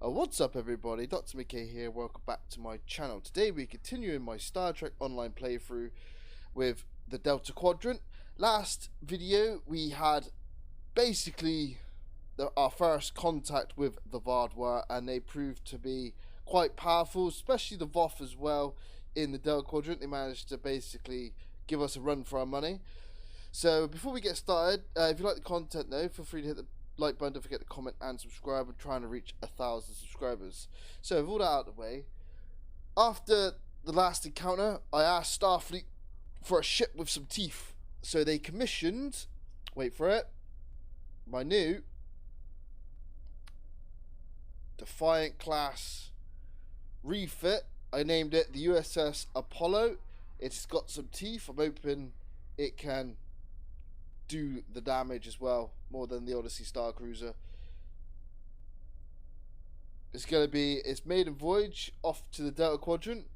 What's up everybody, Dr. McKay here, welcome back to my channel. Today we're continuing my Star Trek Online playthrough with the Delta Quadrant. Last video we had basically our first contact with the Vardwar, and they proved to be quite powerful, especially the Voth as well in the Delta Quadrant. They managed to basically give us a run for our money. So before we get started, if you like the content though, feel free to hit the like button, don't forget to comment and subscribe. I'm trying to reach 1,000 subscribers. So with all that out of the way, after the last encounter, I asked Starfleet for a ship with some teeth. So they commissioned, wait for it, my new Defiant class refit. I named it the USS Apollo. It's got some teeth. I'm hoping it can do the damage as well, more than the Odyssey Star Cruiser. It's maiden voyage off to the Delta Quadrant.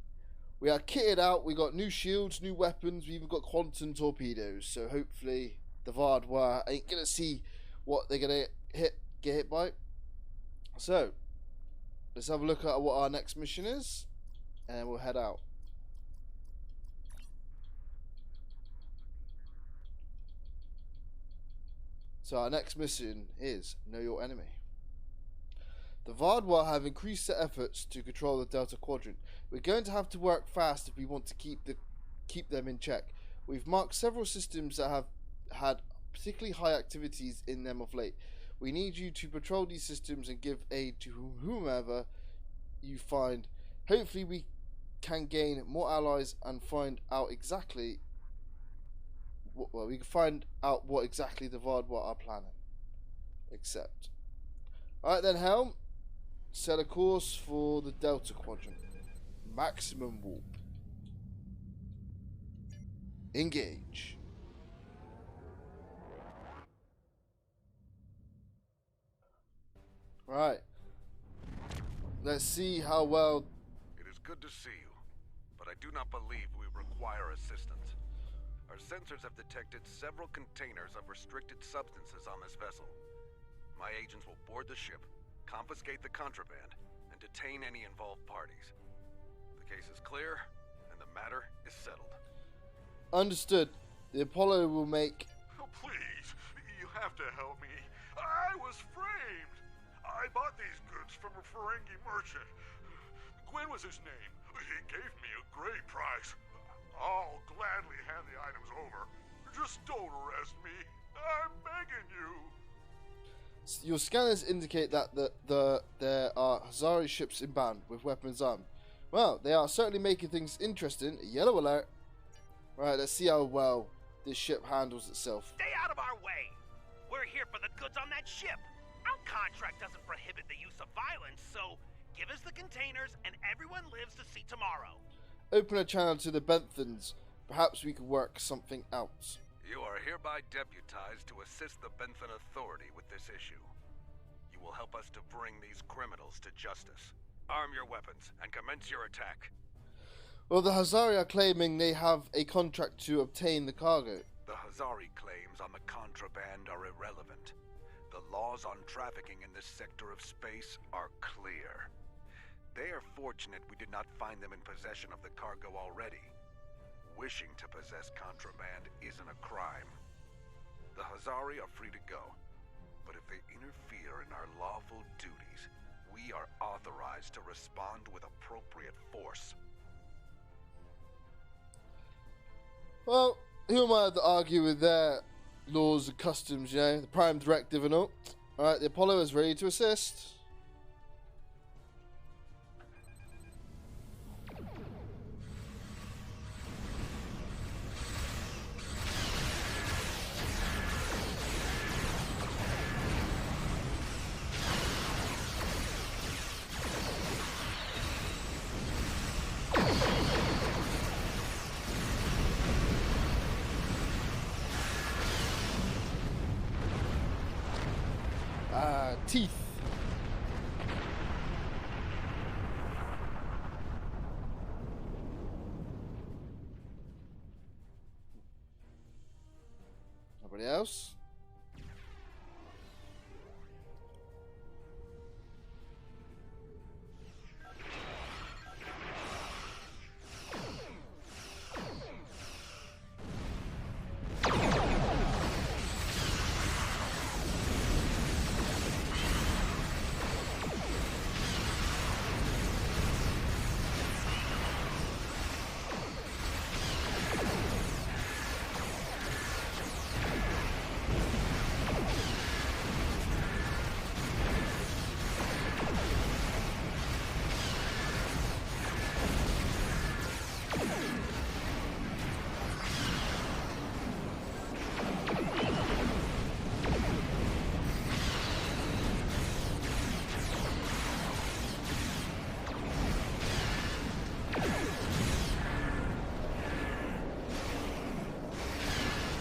We are kitted out, we got new shields, new weapons, we even got quantum torpedoes, so hopefully the Vardwar ain't gonna see what they're gonna get hit by. So let's have a look at what our next mission is, and we'll head out. So our next mission is Know Your Enemy. The Vardwar have increased their efforts to control the Delta Quadrant. We're going to have to work fast if we want to keep them in check. We've marked several systems that have had particularly high activities in them of late. We need you to patrol these systems and give aid to whomever you find. Hopefully we can gain more allies and find out exactly we can find out what exactly the Vardwar are planning. Accept. Alright then, Helm. Set a course for the Delta Quadrant. Maximum warp. Engage. Right. Let's see how well... It is good to see you, but I do not believe we require assistance. Our sensors have detected several containers of restricted substances on this vessel. My agents will board the ship, confiscate the contraband, and detain any involved parties. The case is clear, and the matter is settled. Understood. The Apollo will make... Oh, please, you have to help me. I was framed. I bought these goods from a Ferengi merchant. Gwyn was his name. He gave me a great price. I'll gladly hand the items over. Just don't arrest me. I'm begging you. Your scanners indicate that there are Hazari ships inbound with weapons armed. Well, they are certainly making things interesting. Yellow alert. Right, let's see how well this ship handles itself. Stay out of our way. We're here for the goods on that ship. Our contract doesn't prohibit the use of violence, so give us the containers and everyone lives to see tomorrow. Open a channel to the Benthans. Perhaps we could work something out. You are hereby deputized to assist the Benthan Authority with this issue. You will help us to bring these criminals to justice. Arm your weapons and commence your attack. Well, the Hazari are claiming they have a contract to obtain the cargo. The Hazari claims on the contraband are irrelevant. The laws on trafficking in this sector of space are clear. They are fortunate we did not find them in possession of the cargo already. Wishing to possess contraband isn't a crime. The Hazari are free to go, but if they interfere in our lawful duties, we are authorized to respond with appropriate force. Well, who am I to argue with their laws and customs, you know, the Prime Directive and all? Alright, the Apollo is ready to assist. Teeth. Nobody else?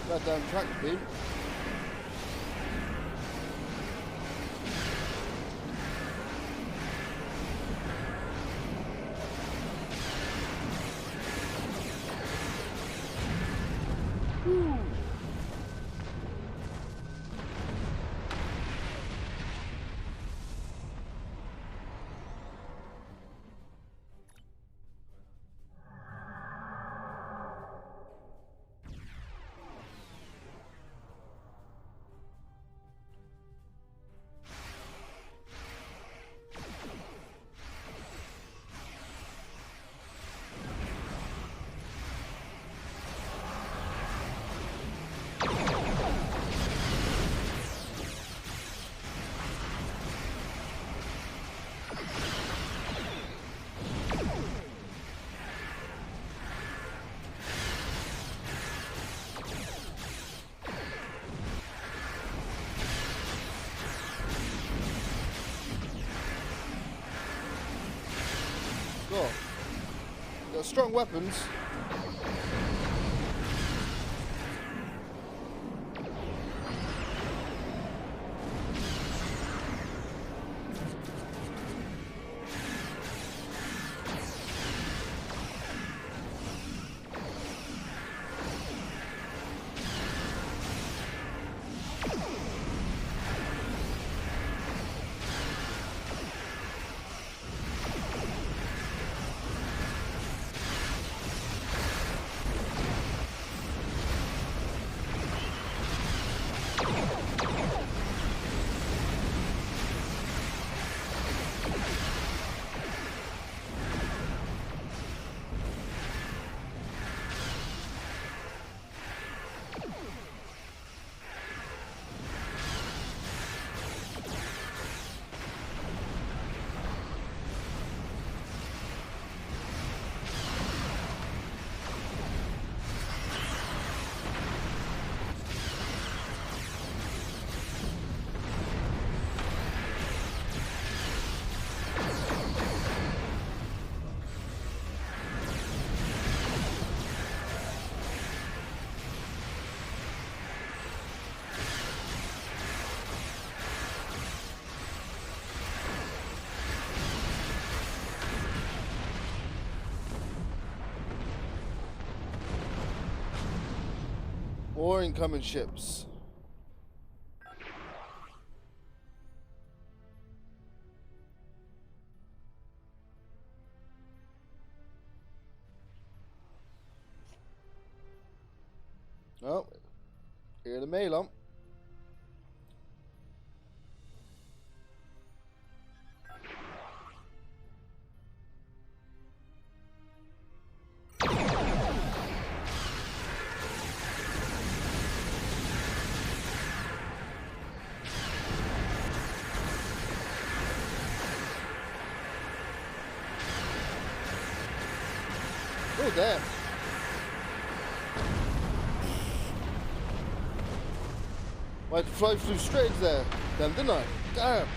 That damn tractor beam. Oh, got strong weapons. Or incoming ships. Oh, hear the mail on. Oh, damn. I had to fly through straight there, then, didn't I? Damn.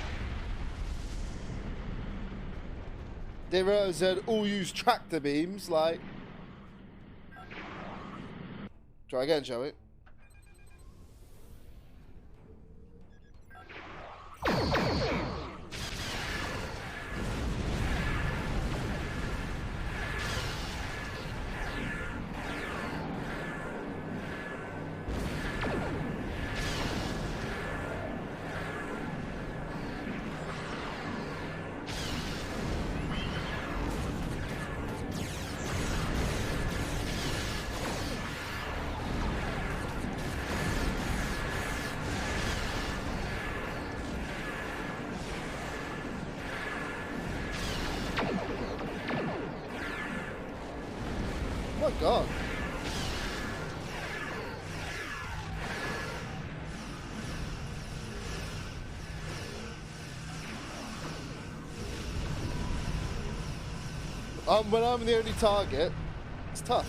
They realized they had all used tractor beams, like. Try again, shall we? Oh my god. When I'm the only target, it's tough.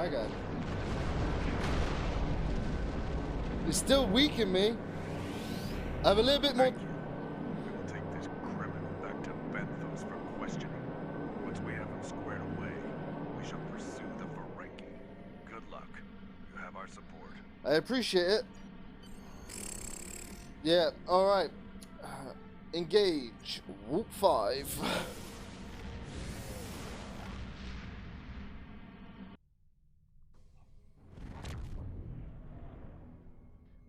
Hang on. It's still weak in me. I have a little bit more. Thank you. We will take this criminal back to Benthos for questioning. Once we have him squared away, we shall pursue the Ferengi. Good luck. You have our support. I appreciate it. Yeah, alright. Engage. Whoop 5.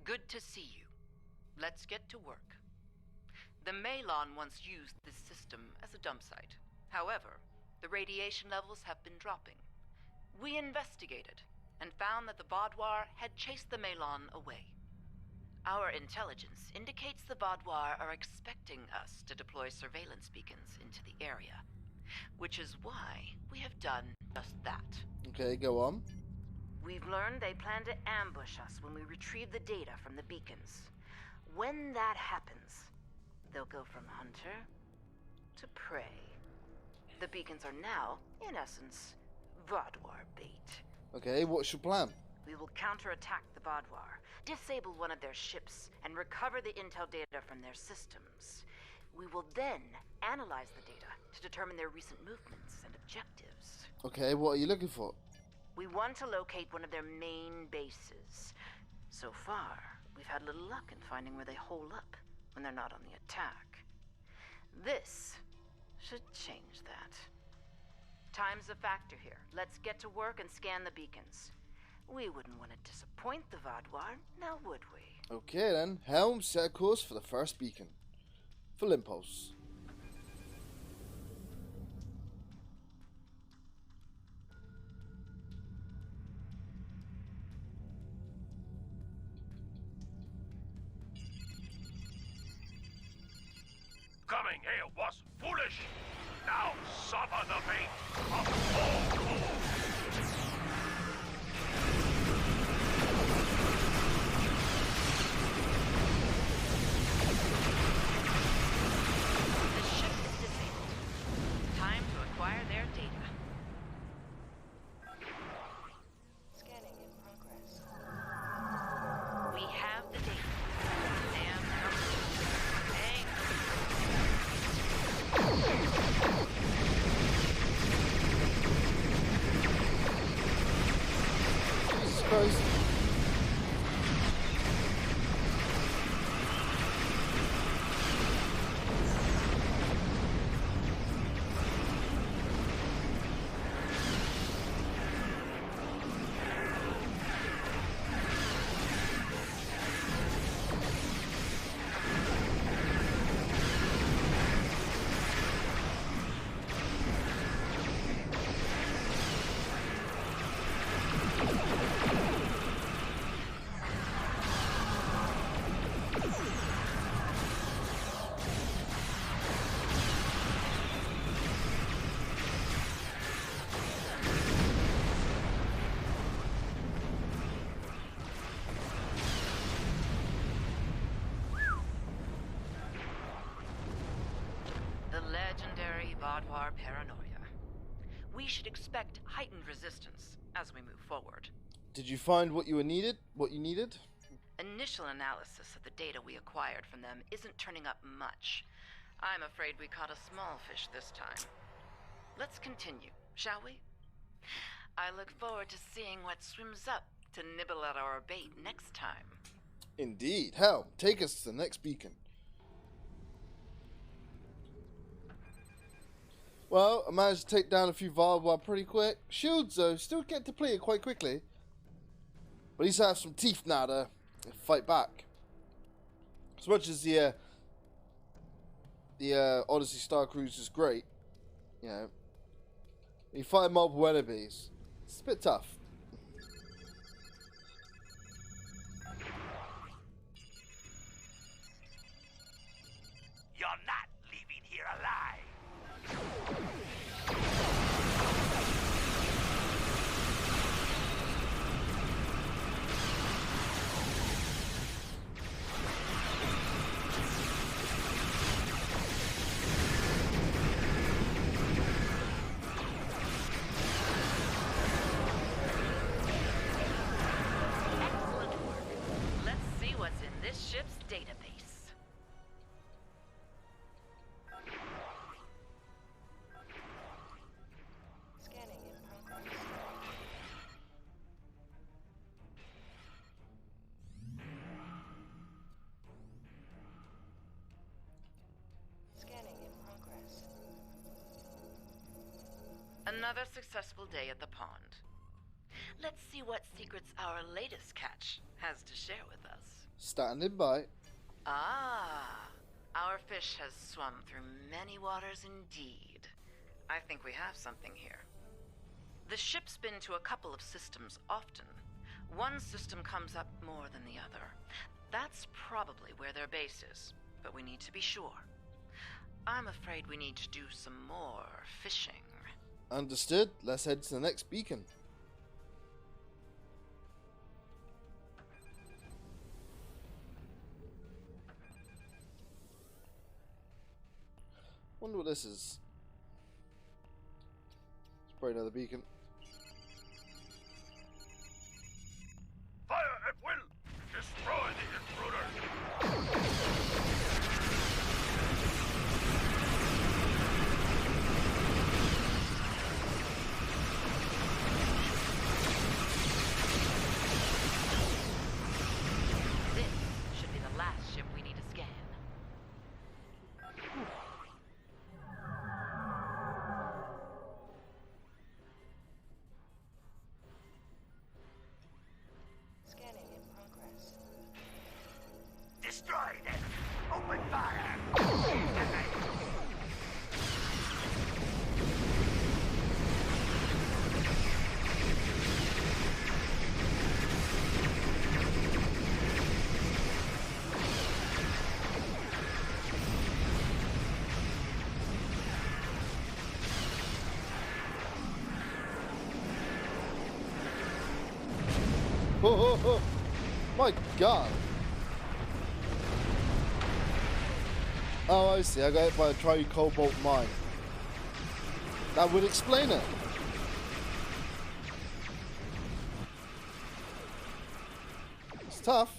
Good to see you. Let's get to work. The Malon once used this system as a dump site. However, the radiation levels have been dropping. We investigated and found that the Vaadwaur had chased the Malon away. Our intelligence indicates the Vaadwaur are expecting us to deploy surveillance beacons into the area, which is why we have done just that. Okay, go on. We've learned they plan to ambush us when we retrieve the data from the beacons. When that happens, they'll go from hunter to prey. The beacons are now, in essence, Vaadwaur bait. Okay, what's your plan? We will counterattack the Vaadwaur, disable one of their ships, and recover the intel data from their systems. We will then analyze the data to determine their recent movements and objectives. Okay, what are you looking for? We want to locate one of their main bases. So far, we've had little luck in finding where they hole up when they're not on the attack. This should change that. Time's a factor here. Let's get to work and scan the beacons. We wouldn't want to disappoint the Vaadwaur, now would we? Okay then, helm, set a course for the first beacon. Full impulse. Coming here was foolish. Now suffer the fate of all fools. The ship is disabled. Time to acquire their data. Scanning in progress. We have the data. And Jesus Christ. legendary Vaadwaur paranoia. We should expect heightened resistance as we move forward. Did you find what you needed? Initial analysis of the data we acquired from them isn't turning up much. I'm afraid we caught a small fish this time. Let's continue, shall we? I look forward to seeing what swims up to nibble at our bait next time. Indeed. Hell, take us to the next beacon. Well, I managed to take down a few Vaadwaur pretty quick. Shields, though, still get depleted quite quickly. But at least I have some teeth now to fight back. As much as the Odyssey Star Cruise is great, you know, you fight multiple enemies, it's a bit tough. You're not leaving here alive. ship's database. Scanning in progress. Scanning in progress. Another successful day at the pond. Let's see what secrets our latest catch has to share with us. Standing by. Ah, our fish has swum through many waters indeed. I think we have something here. The ship's been to a couple of systems often. One system comes up more than the other. That's probably where their base is, but we need to be sure. I'm afraid we need to do some more fishing. Understood. Let's head to the next beacon. Wonder what this is. It's probably another beacon. Fire at will! Destroy the intruder! This should be the last ship we need to scan. Scanning in progress. Destroy them! Open fire! Oh, my God. Oh, I see. I got hit by a tri-cobalt mine. That would explain it. It's tough.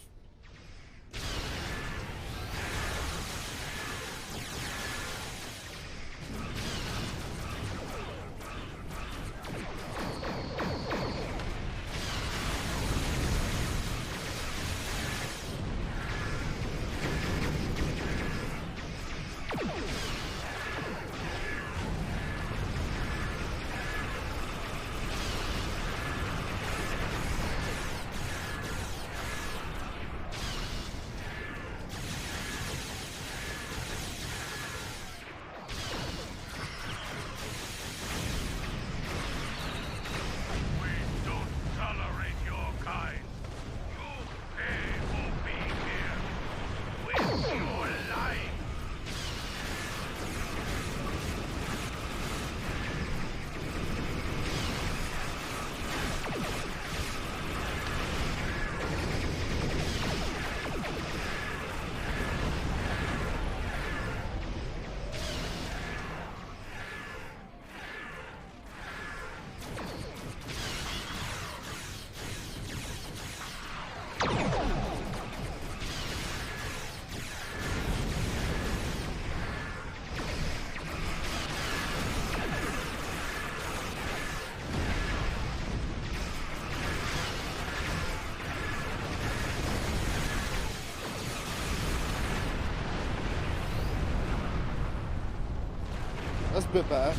That's a bit better.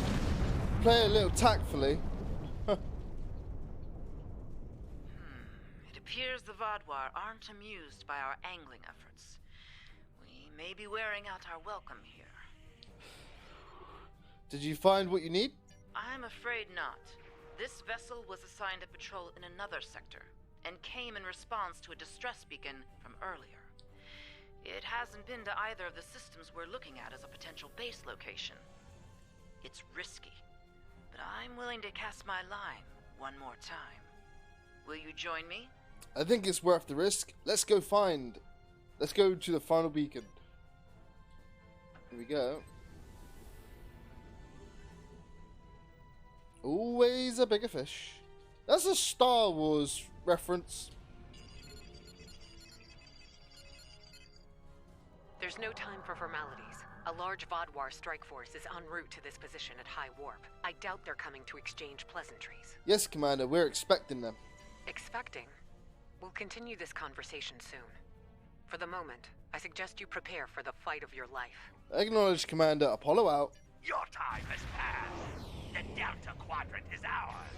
Play it a little tactfully. It appears the Vodwar aren't amused by our angling efforts. We may be wearing out our welcome here. Did you find what you need? I'm afraid not. This vessel was assigned a patrol in another sector, and came in response to a distress beacon from earlier. It hasn't been to either of the systems we're looking at as a potential base location. It's risky, but I'm willing to cast my line one more time. Will you join me? I think it's worth the risk. Let's go to the final beacon. Here we go. Always a bigger fish. That's a Star Wars reference. There's no time for formalities. A large Vodwar strike force is en route to this position at high warp. I doubt they're coming to exchange pleasantries. Yes, Commander, we're expecting them. Expecting? We'll continue this conversation soon. For the moment, I suggest you prepare for the fight of your life. Acknowledged, Commander. Apollo out. Your time has passed. The Delta Quadrant is ours.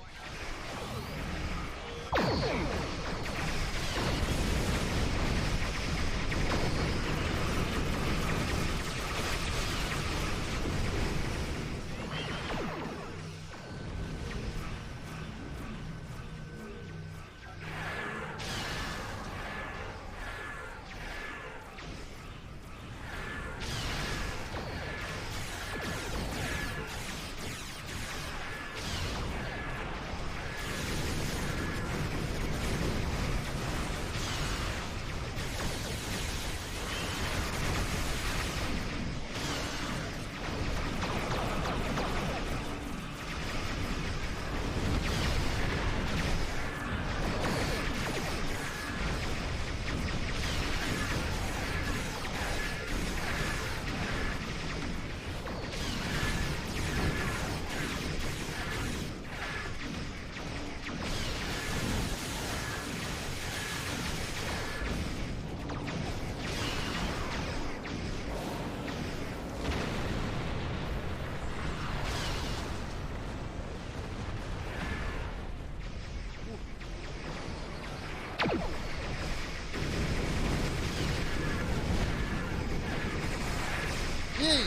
Yee!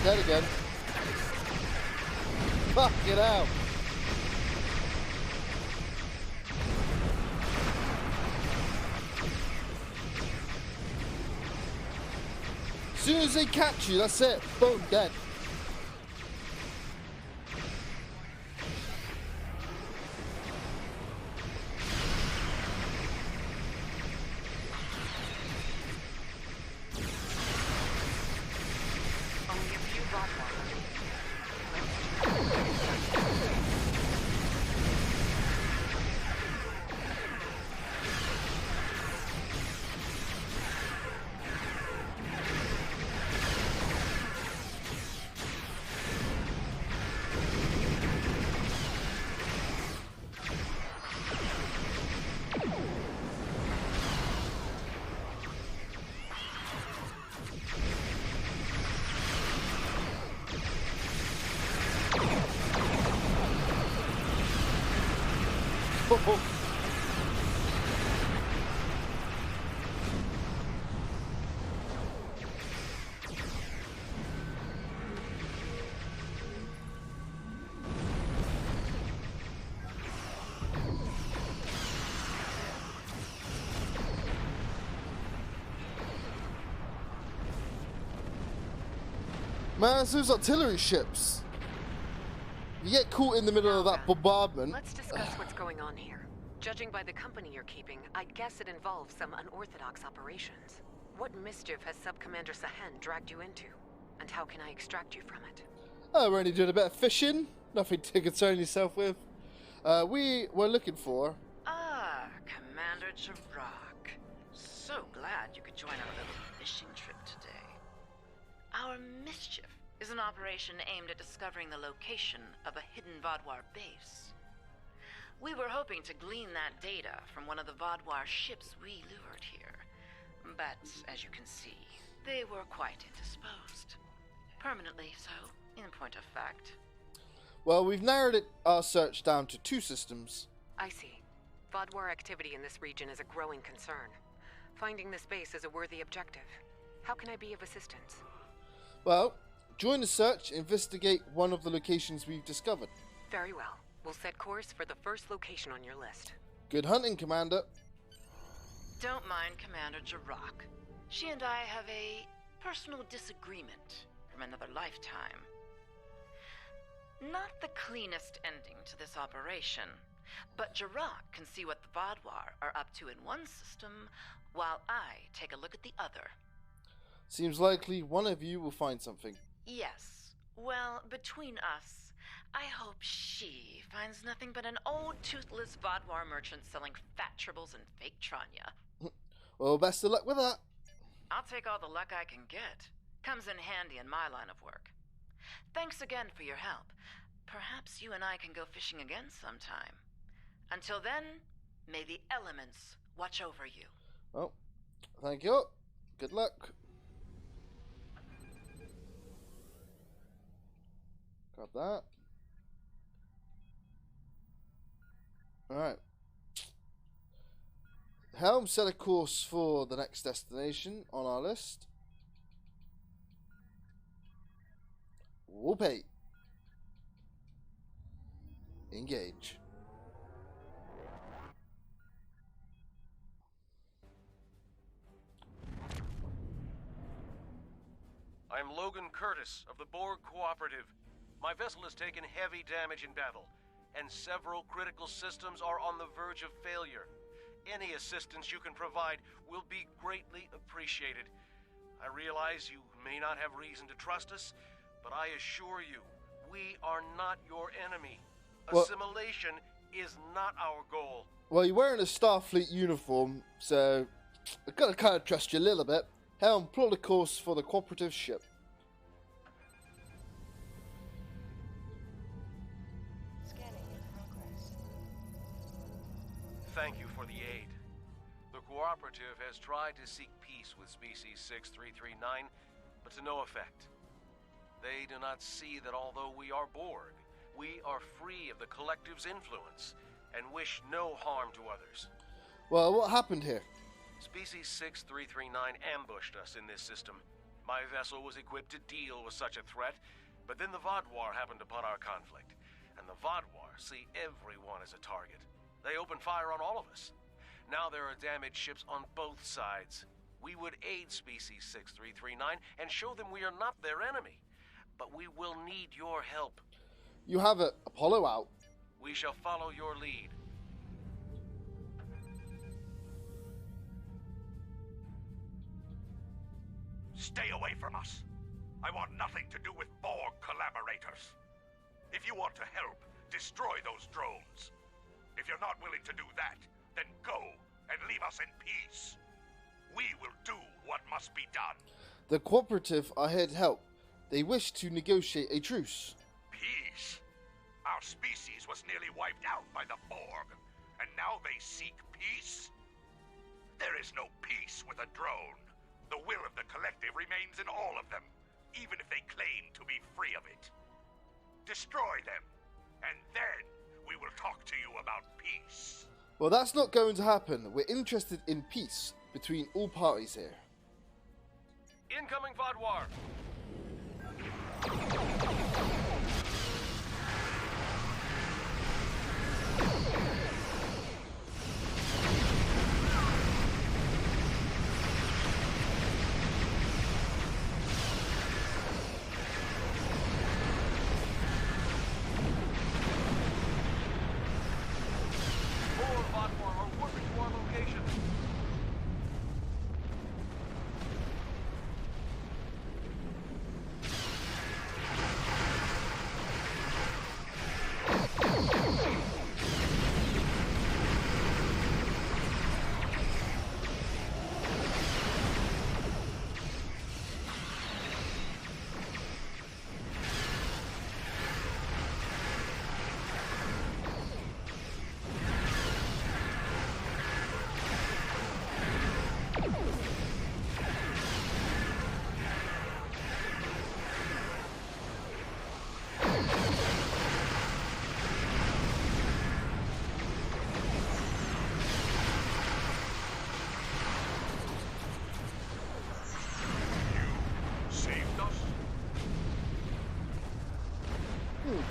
Dead again. Fuck it out. As soon as they catch you, that's it. Boom, dead. Only a few Vodwar. Man, it's those artillery ships. You get caught in the middle of that bombardment. Let's discuss what's going on here. Judging by the company you're keeping, I'd guess it involves some unorthodox operations. What mischief has Sub-Commander Sahen dragged you into? And how can I extract you from it? Oh, we're only doing a bit of fishing. Nothing to concern yourself with. We were looking for... Ah, Commander Jirok. So glad you could join our little fishing trip today. Our mischief is an operation aimed at discovering the location of a hidden Vodwar base. We were hoping to glean that data from one of the Vodwar ships we lured here. But, as you can see, they were quite indisposed. Permanently so, in point of fact. Well, we've narrowed our search down to 2 systems. I see. Vodwar activity in this region is a growing concern. Finding this base is a worthy objective. How can I be of assistance? Well, join the search, investigate one of the locations we've discovered. Very well. We'll set course for the first location on your list. Good hunting, Commander. Don't mind Commander Jirok. She and I have a personal disagreement from another lifetime. Not the cleanest ending to this operation, but Jirok can see what the Vodwar are up to in one system, while I take a look at the other. Seems likely one of you will find something. Yes. Well, between us, I hope she finds nothing but an old toothless Vodwar merchant selling fat tribbles and fake Tranya. Well, best of luck with that. I'll take all the luck I can get. Comes in handy in my line of work. Thanks again for your help. Perhaps you and I can go fishing again sometime. Until then, may the elements watch over you. Oh, thank you. Good luck. Got that. Alright. Helm set a course for the next destination on our list. Whoopee. Engage. I'm Logan Curtis of the Borg Cooperative. My vessel has taken heavy damage in battle, and several critical systems are on the verge of failure. Any assistance you can provide will be greatly appreciated. I realize you may not have reason to trust us, but I assure you, we are not your enemy. Assimilation is not our goal. Well, you're wearing a Starfleet uniform, so I've got to kind of trust you a little bit. Helm, plot a course for the cooperative ship. Scanning in progress. Thank you for the aid. The Cooperative has tried to seek peace with Species 6339, but to no effect. They do not see that although we are Borg, we are free of the Collective's influence and wish no harm to others. Well, what happened here? Species 6339 ambushed us in this system. My vessel was equipped to deal with such a threat, but then the Vodwar happened upon our conflict, and the Vodwar see everyone as a target. They open fire on all of us. Now there are damaged ships on both sides. We would aid Species 6339 and show them we are not their enemy. But we will need your help. You have it. Apollo out. We shall follow your lead. Stay away from us. I want nothing to do with Borg collaborators. If you want to help, destroy those drones. If you're not willing to do that, then go and leave us in peace. We will do what must be done. The cooperative are here to help. They wish to negotiate a truce. Peace? Our species was nearly wiped out by the Borg, and now they seek peace? There is no peace with a drone. The will of the Collective remains in all of them, even if they claim to be free of it. Destroy them, and then we will talk to you about peace. Well, that's not going to happen. We're interested in peace between all parties here. Incoming Vodwar!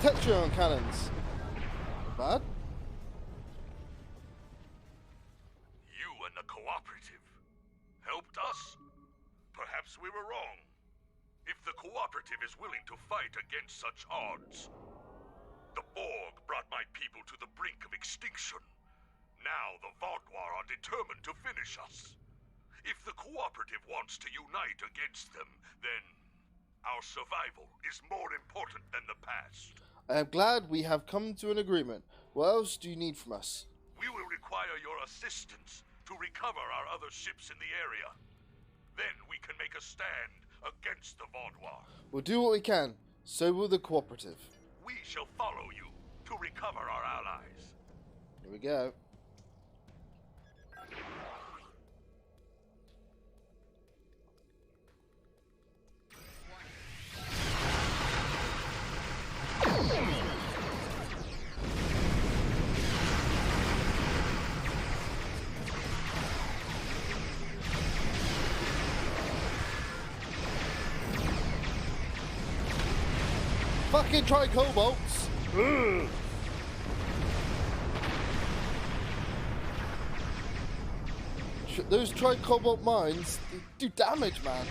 Texture on cannons. Bad? You and the Cooperative helped us? Perhaps we were wrong. If the Cooperative is willing to fight against such odds. The Borg brought my people to the brink of extinction. Now the Vodwar are determined to finish us. If the Cooperative wants to unite against them, then our survival is more important than the past. I am glad we have come to an agreement. What else do you need from us? We will require your assistance to recover our other ships in the area. Then we can make a stand against the Vaudois. We'll do what we can. So will the cooperative. We shall follow you to recover our allies. Here we go. Fucking try cobalts. Ugh. Those tri-cobalt mines, they do damage, man.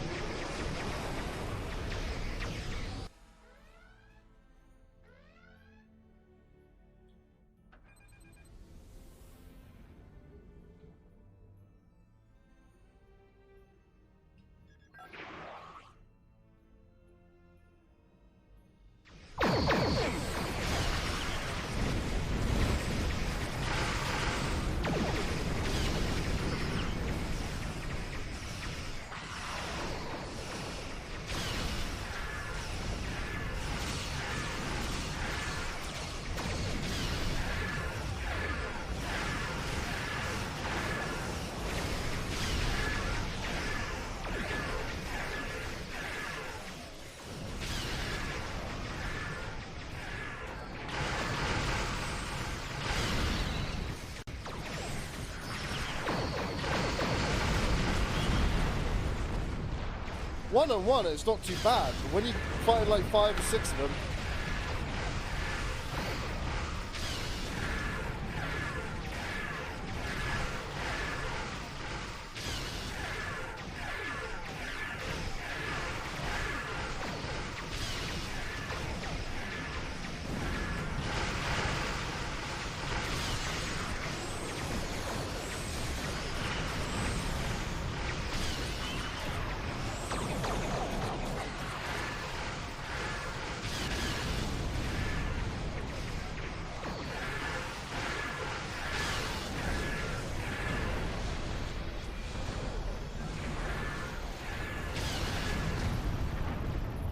One-on-one, it's not too bad. But when you fight like 5 or 6 of them,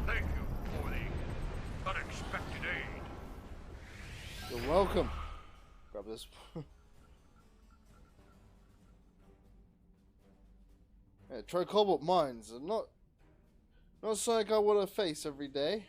Thank you for the unexpected aid. you're welcome. Grab this. Yeah, tri-cobalt mines are not something I want to face every day.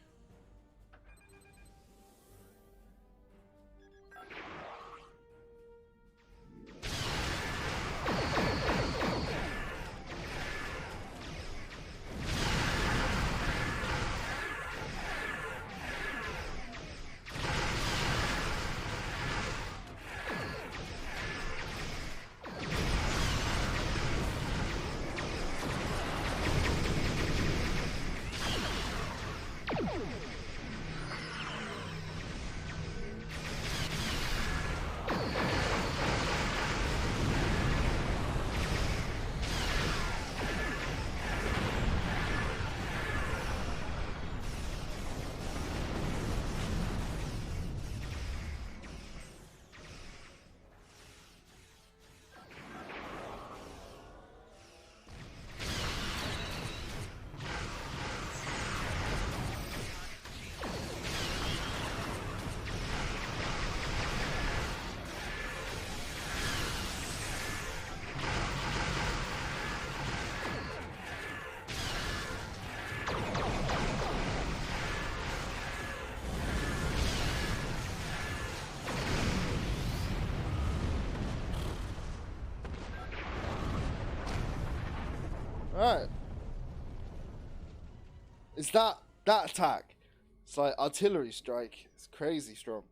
Alright. It's that attack. It's like artillery strike. It's crazy strong.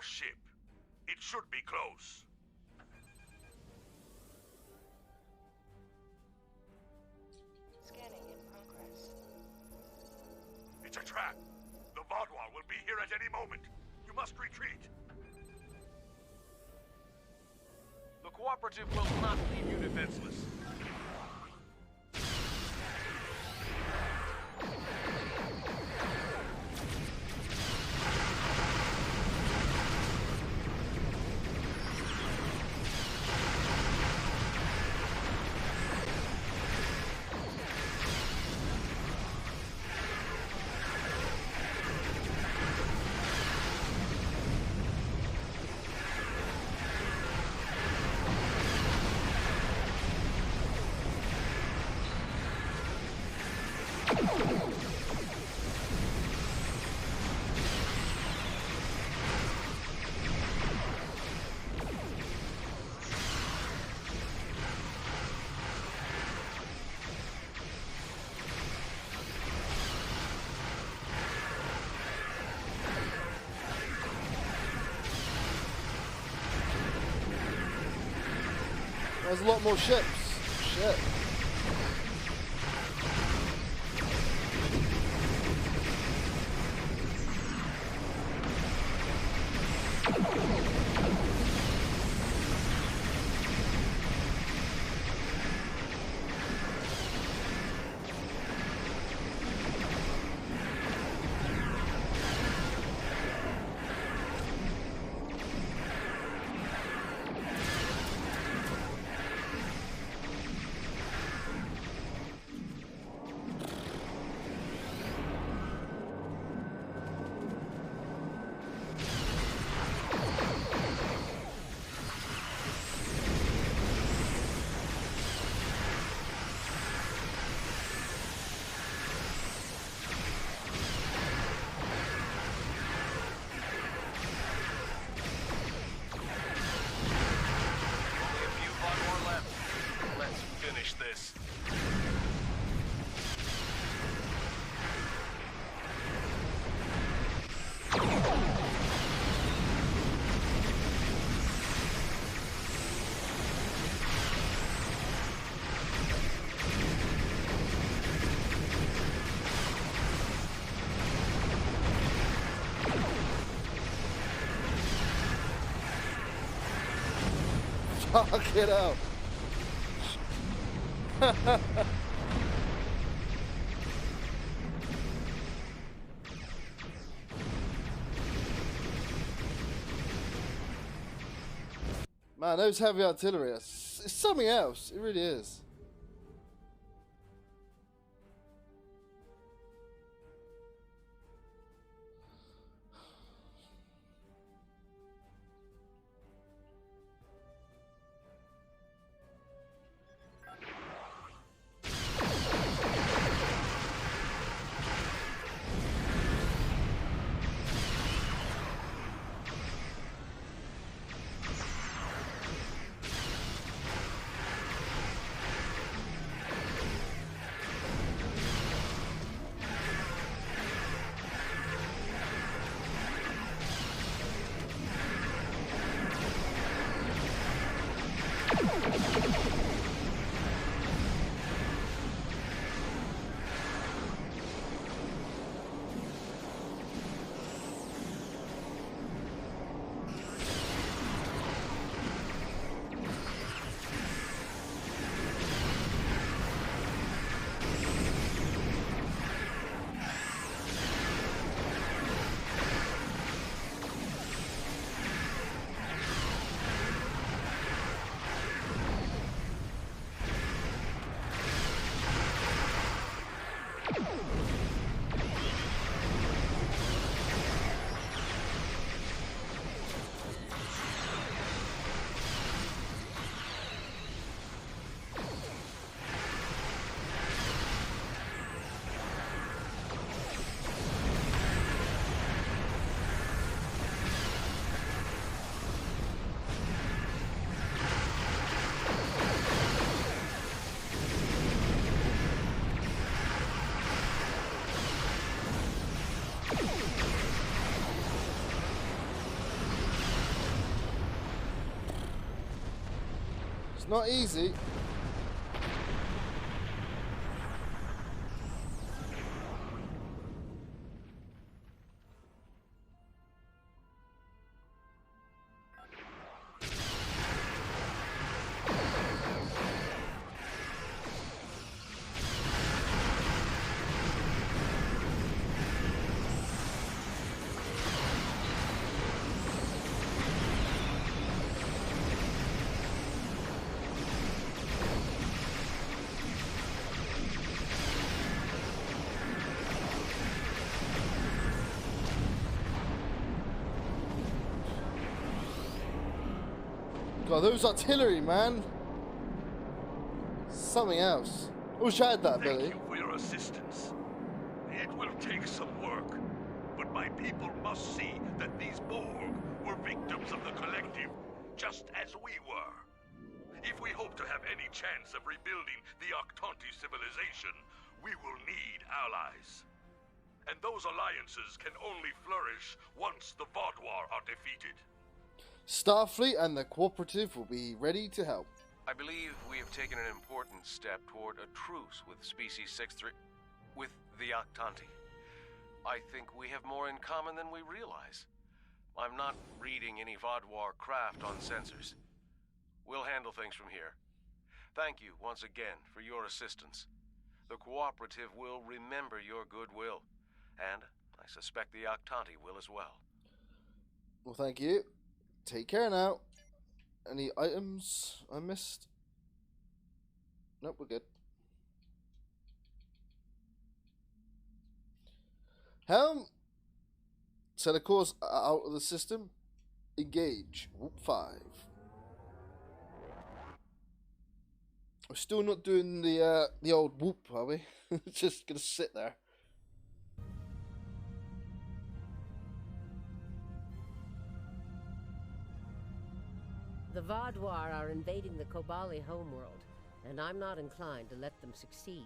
ship. It should be close. Scanning in progress. It's a trap. The Vodwar will be here at any moment. You must retreat. The Cooperative will not leave you defenseless. There's a lot more ships. Shit. This. Fuck it out. Man, those heavy artillery, it's something else. It really is. It's not easy. God, those artillery, man. Something else. I wish I had that ability. Thank you for your assistance. It will take some work, but my people must see that these Borg were victims of the Collective, just as we were. If we hope to have any chance of rebuilding the Octanti civilization, we will need allies. And those alliances can only flourish once the Vaadwaur are defeated. Starfleet and the Cooperative will be ready to help. I believe we have taken an important step toward a truce with Species 6-3... with the Octanti. I think we have more in common than we realize. I'm not reading any Vaadwaur craft on sensors. We'll handle things from here. Thank you once again for your assistance. The Cooperative will remember your goodwill, and I suspect the Octanti will as well. Well, thank you. Take care now. Any items I missed? Nope, we're good. Helm. Set a course out of the system. Engage. Whoop 5. We're still not doing the old whoop, are we? Just gonna sit there. The Vaadwaur are invading the Kobali homeworld, and I'm not inclined to let them succeed.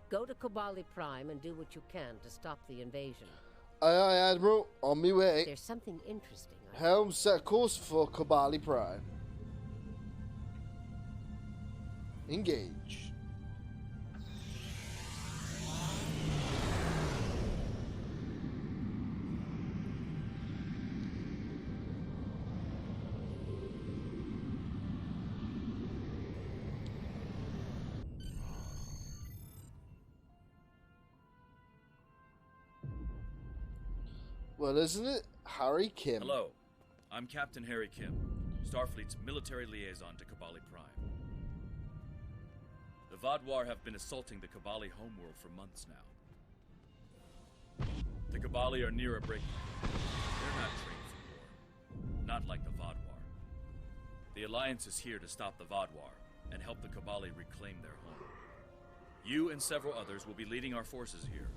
Go to Kobali Prime and do what you can to stop the invasion. Aye, aye, Admiral. On me way. There's something interesting. Helm, set a course for Kobali Prime. Engage. Well, isn't it Harry Kim? Hello, I'm Captain Harry Kim, Starfleet's military liaison to Kobali Prime. The Vaadwaur have been assaulting the Kobali homeworld for months now. The Kobali are near a breakthrough. They're not trained for war. Not like the Vaadwaur. The Alliance is here to stop the Vaadwaur and help the Kobali reclaim their home. You and several others will be leading our forces here.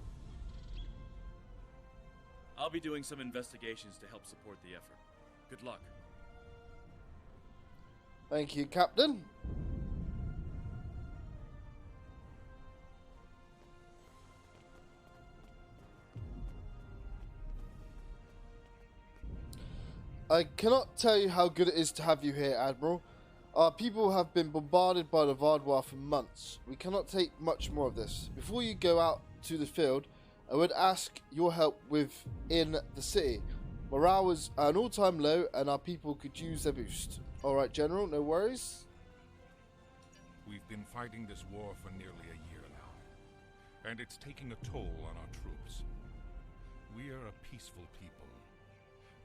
I'll be doing some investigations to help support the effort. Good luck. Thank you, Captain. I cannot tell you how good it is to have you here, Admiral. Our people have been bombarded by the Vaadwaur for months. We cannot take much more of this. Before you go out to the field, I would ask your help within the city. Morale is at an all-time low and our people could use a boost. Alright, General, no worries. We've been fighting this war for nearly a year now, and it's taking a toll on our troops. We are a peaceful people.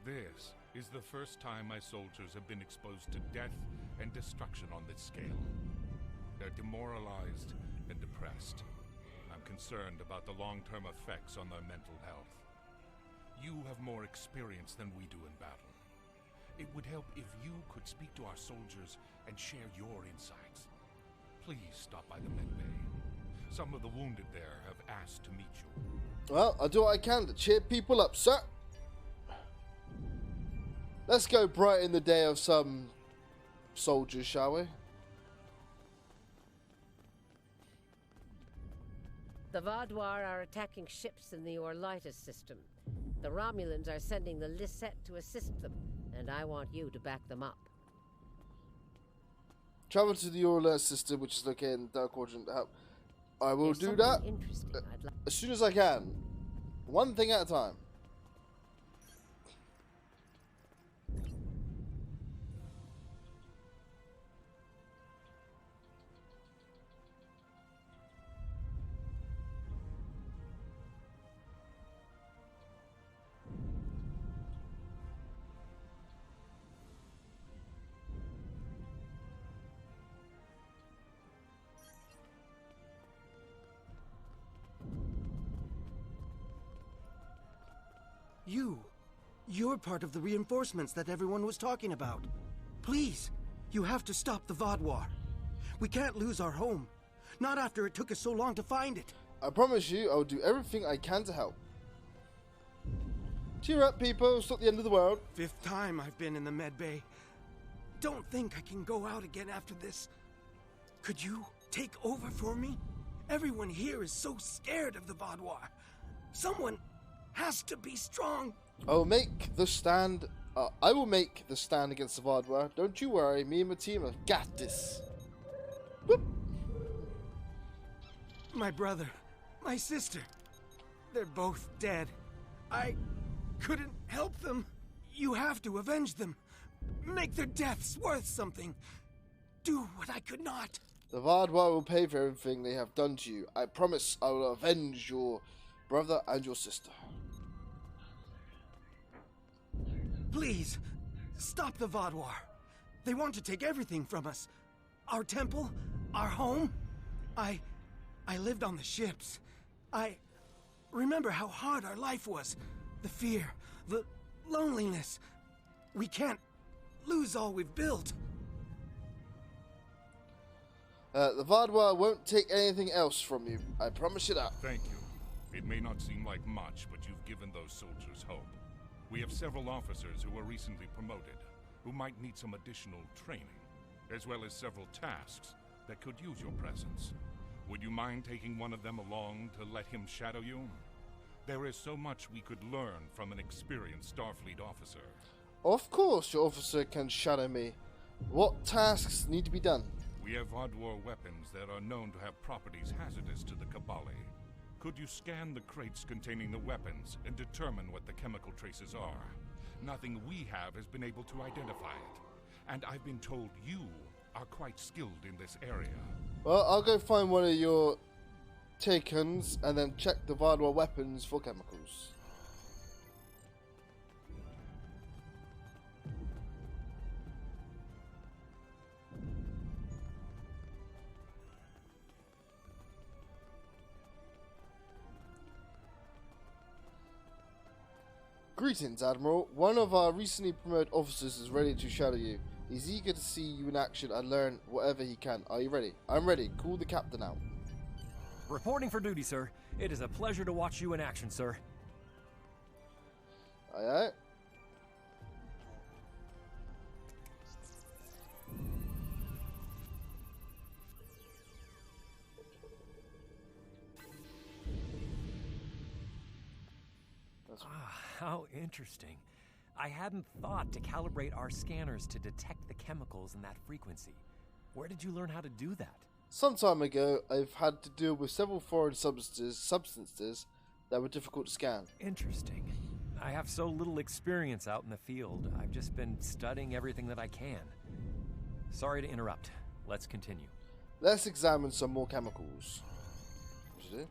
This is the first time my soldiers have been exposed to death and destruction on this scale. They're demoralized and depressed. I'm concerned about the long-term effects on their mental health. You have more experience than we do in battle. It would help if you could speak to our soldiers and share your insights. Please stop by the medbay. Some of the wounded there have asked to meet you. Well, I'll do what I can to cheer people up, sir. Let's go brighten the day of some soldiers, shall we? The Vaadwaur are attacking ships in the Orlitis system. The Romulans are sending the Lisette to assist them, and I want you to back them up. Travel to the alert system, which is located in the Delta Quadrant to help. I will There's do something that interesting I'd like. as soon as I can. One thing at a time. You're part of the reinforcements that everyone was talking about. Please, you have to stop the Vaadwaur. We can't lose our home. Not after it took us so long to find it. I promise you, I'll do everything I can to help. Cheer up, people. It's not the end of the world. 5th time I've been in the med bay. Don't think I can go out again after this. Could you take over for me? Everyone here is so scared of the Vaadwaur. Someone has to be strong. I'll make the stand. I will make the stand against the Vaadwaur. Don't you worry. Me and my team have got this. Whoop. My brother, my sister, they're both dead. I couldn't help them. You have to avenge them. Make their deaths worth something. Do what I could not. The Vaadwaur will pay for everything they have done to you. I promise I will avenge your brother and your sister. Please, stop the Vaadwaur. They want to take everything from us. Our temple, our home. I lived on the ships. I remember how hard our life was. The fear, the loneliness. We can't lose all we've built. The Vaadwaur won't take anything else from you. I promise you that. Thank you. It may not seem like much, but you've given those soldiers hope. We have several officers who were recently promoted, who might need some additional training, as well as several tasks that could use your presence. Would you mind taking one of them along to let him shadow you? There is so much we could learn from an experienced Starfleet officer. Of course your officer can shadow me. What tasks need to be done? We have Vaadwaur weapons that are known to have properties hazardous to the Kobali. Could you scan the crates containing the weapons and determine what the chemical traces are? Nothing we have has been able to identify it. And I've been told you are quite skilled in this area. Well, I'll go find one of your takens and then check the Vaadwaur weapons for chemicals. Greetings, Admiral. One of our recently promoted officers is ready to shadow you. He's eager to see you in action and learn whatever he can. Are you ready? I'm ready. Call the captain out. Reporting for duty, sir. It is a pleasure to watch you in action, sir. Aye, aye. How interesting. I hadn't thought to calibrate our scanners to detect the chemicals in that frequency. Where did you learn how to do that? Some time ago, I've had to deal with several foreign substances that were difficult to scan. Interesting. I have so little experience out in the field. I've just been studying everything that I can. Sorry to interrupt. Let's continue. Let's examine some more chemicals. What is it?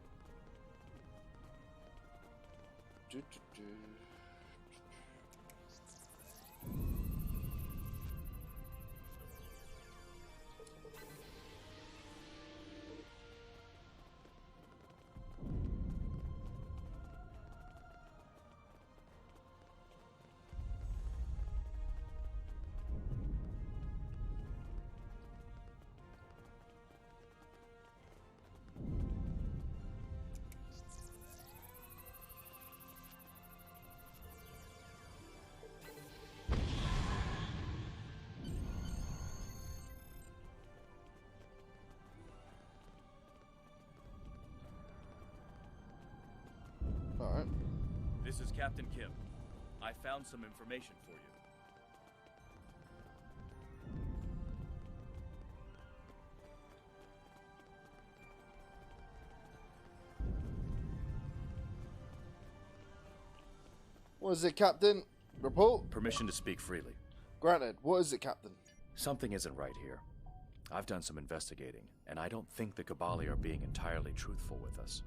Alright. This is Captain Kim. I found some information for you. What is it, Captain? Report? Permission to speak freely. Granted. What is it, Captain? Something isn't right here. I've done some investigating, and I don't think the Kobali are being entirely truthful with us.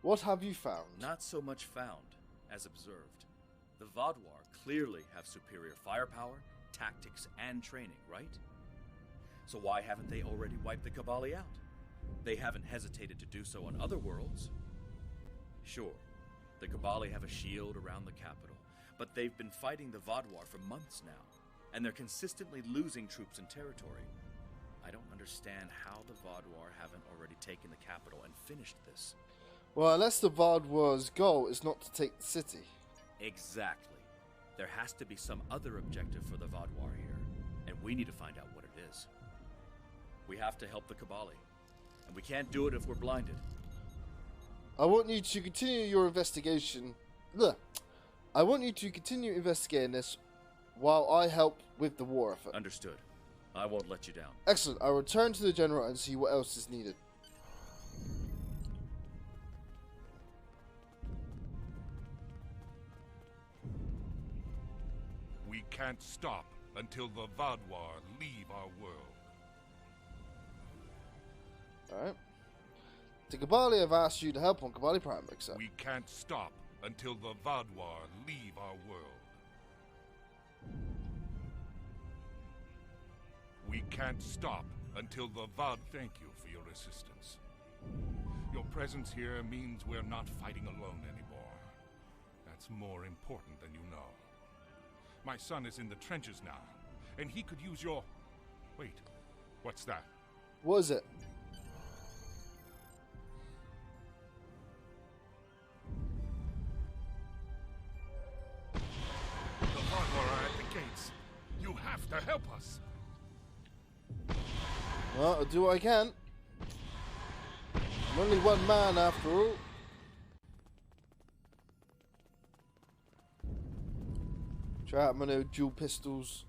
What have you found? Not so much found, as observed. The Vaadwaur clearly have superior firepower, tactics, and training, right? So why haven't they already wiped the Kobali out? They haven't hesitated to do so on other worlds. Sure, the Kobali have a shield around the capital, but they've been fighting the Vaadwaur for months now, and they're consistently losing troops and territory. I don't understand how the Vaadwaur haven't already taken the capital and finished this. Well, unless the Vaadwaur's goal is not to take the city. Exactly. There has to be some other objective for the Vaadwaur here, and we need to find out what it is. We have to help the Kobali, and we can't do it if we're blinded. I want you to continue your investigation. Look, I want you to continue investigating this while I help with the war effort. Understood. I won't let you down. Excellent. I'll return to the General and see what else is needed. We can't stop until the Vaadwaur leave our world. Alright. The Kobali have asked you to help on Kobali Prime, accept. We can't stop until the Vaadwaur leave our world. We can't stop until the Vaad. Thank you for your assistance. Your presence here means we're not fighting alone anymore. That's more important than you know. My son is in the trenches now, and he could use your... Wait, what's that? What is it? The Vaadwaur are at the gates. You have to help us. Well, I'll do what I can. I'm only one man after all. Try out my new dual pistols.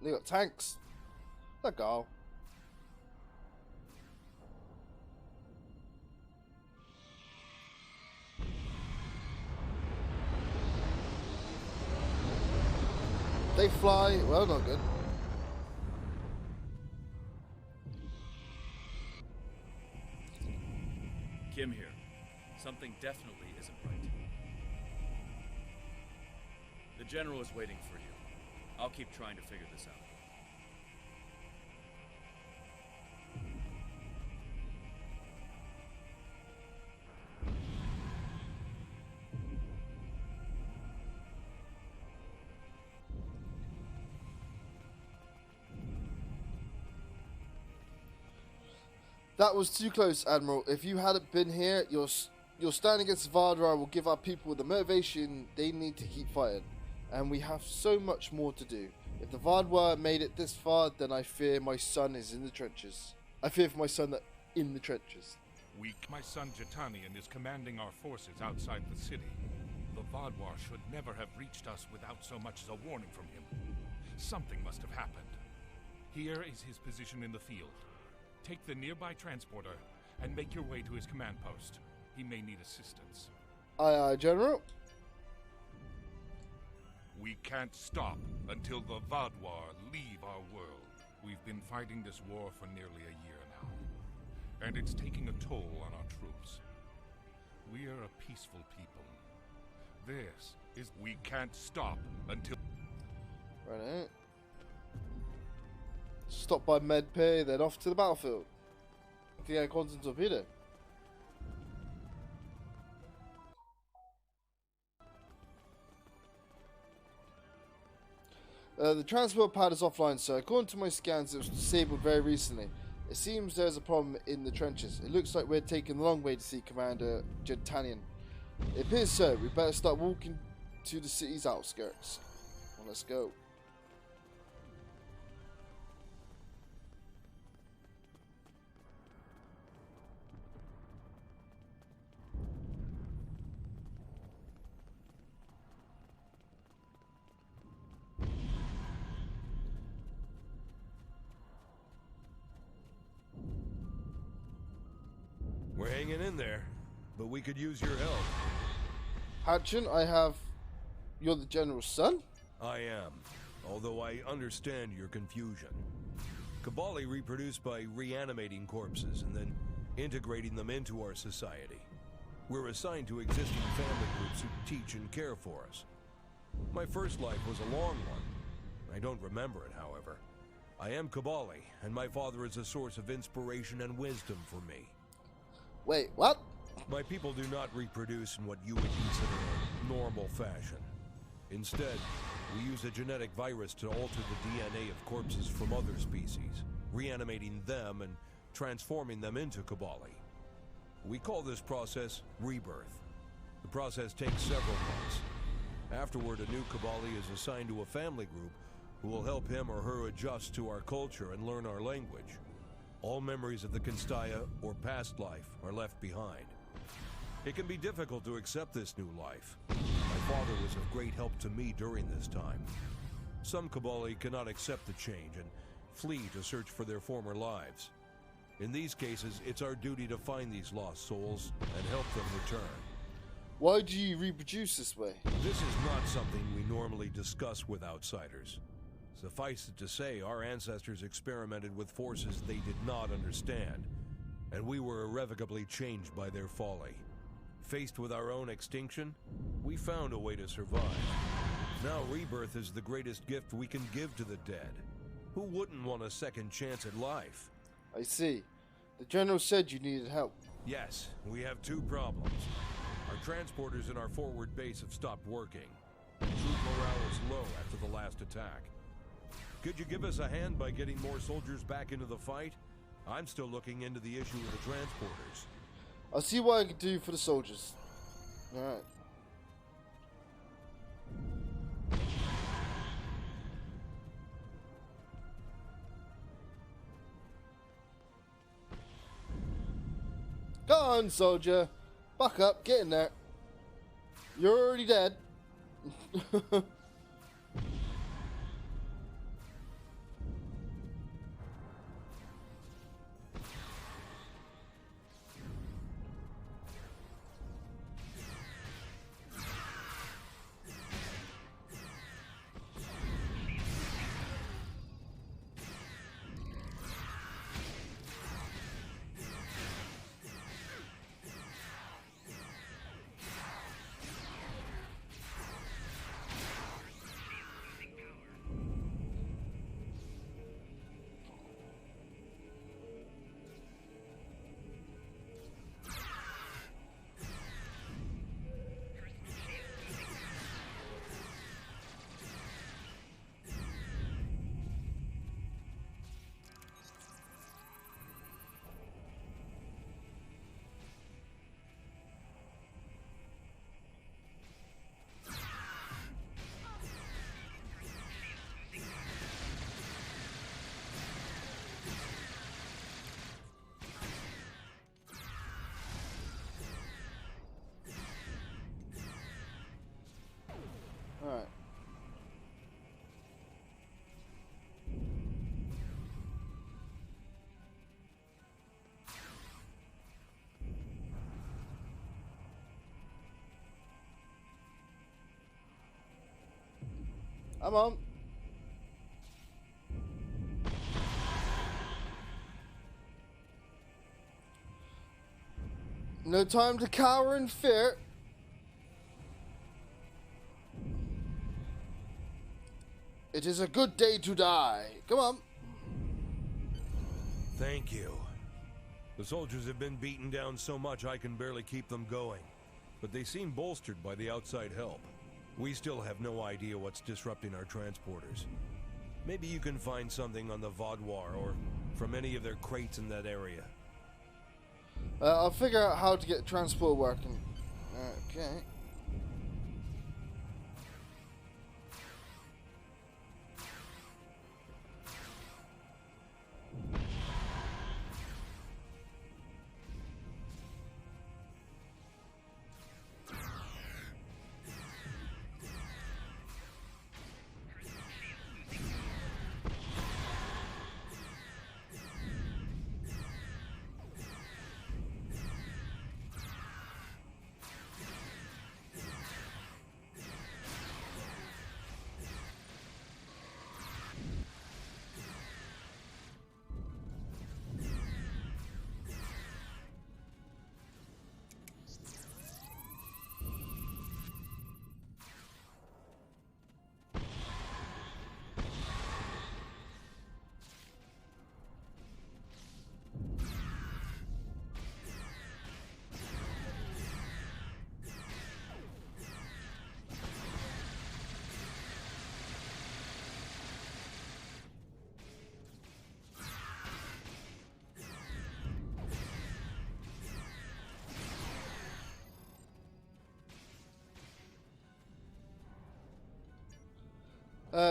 They got tanks. Let go. They fly. Well, not good. Kim here. Something definitely isn't right. The General is waiting for you. I'll keep trying to figure this out. That was too close, Admiral. If you hadn't been here, your stand against Vardar will give our people the motivation they need to keep fighting. And we have so much more to do. If the Vardar made it this far, then I fear my son is in the trenches. I fear for my son that in the trenches. My son Jitanian is commanding our forces outside the city. The Vadwar should never have reached us without so much as a warning from him. Something must have happened. Here is his position in the field. Take the nearby transporter and make your way to his command post. He may need assistance. Aye, aye, General. We can't stop until the Vadwar leave our world. We've been fighting this war for nearly a year now, and it's taking a toll on our troops. We are a peaceful people. This is... We can't stop until... Right. Stop by medpay, then off to the battlefield. I think I quantum torpedo. The transport pad is offline, sir. According to my scans, it was disabled very recently. It seems there's a problem in the trenches. It looks like we're taking the long way to see Commander Gentanian. It appears so. We better start walking to the city's outskirts. Well, let's go. We're hanging in there, but we could use your help. Hatchin, I have... You're the General's son? I am, although I understand your confusion. Kobali reproduce by reanimating corpses and then integrating them into our society. We're assigned to existing family groups who teach and care for us. My first life was a long one. I don't remember it, however. I am Kobali, and my father is a source of inspiration and wisdom for me. Wait, what? My people do not reproduce in what you would consider a normal fashion. Instead, we use a genetic virus to alter the DNA of corpses from other species, reanimating them and transforming them into Kobali. We call this process rebirth. The process takes several months. Afterward, a new Kobali is assigned to a family group who will help him or her adjust to our culture and learn our language. All memories of the Kinstaya or past life are left behind. It can be difficult to accept this new life. My father was of great help to me during this time. Some Kobali cannot accept the change and flee to search for their former lives. In these cases, it's our duty to find these lost souls and help them return. Why do you reproduce this way? This is not something we normally discuss with outsiders. Suffice it to say, our ancestors experimented with forces they did not understand, and we were irrevocably changed by their folly. Faced with our own extinction, we found a way to survive. Now rebirth is the greatest gift we can give to the dead. Who wouldn't want a second chance at life? I see. The General said you needed help. Yes, we have two problems. Our transporters in our forward base have stopped working. Troop morale is low after the last attack. Could you give us a hand by getting more soldiers back into the fight? I'm still looking into the issue of the transporters. I'll see what I can do for the soldiers. Alright. Go on, soldier. Buck up, get in there. You're already dead. Come on. No time to cower in fear. It is a good day to die. Come on. Thank you. The soldiers have been beaten down so much I can barely keep them going. But they seem bolstered by the outside help. We still have no idea what's disrupting our transporters. Maybe you can find something on the Vaudoir or from any of their crates in that area. I'll figure out how to get transport working. Okay.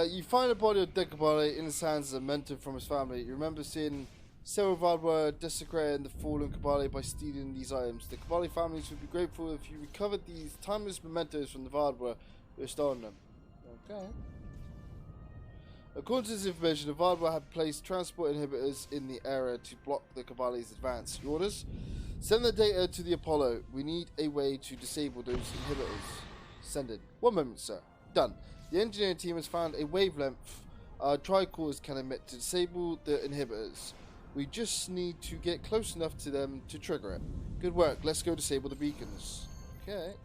You find a body of dead Kobali in the sands as a mentor from his family. You remember seeing several Vaudoir desecrating the fallen Kobali by stealing these items. The Kobali families would be grateful if you recovered these timeless mementos from the Vaudoir who have stolen them. Okay. According to this information, the Vaudoir have placed transport inhibitors in the area to block the Kobali's advance. Your orders? Send the data to the Apollo. We need a way to disable those inhibitors. Send it. 1 moment, sir. Done. The engineering team has found a wavelength our tricores can emit to disable the inhibitors. We just need to get close enough to them to trigger it. Good work. Let's go disable the beacons. Okay.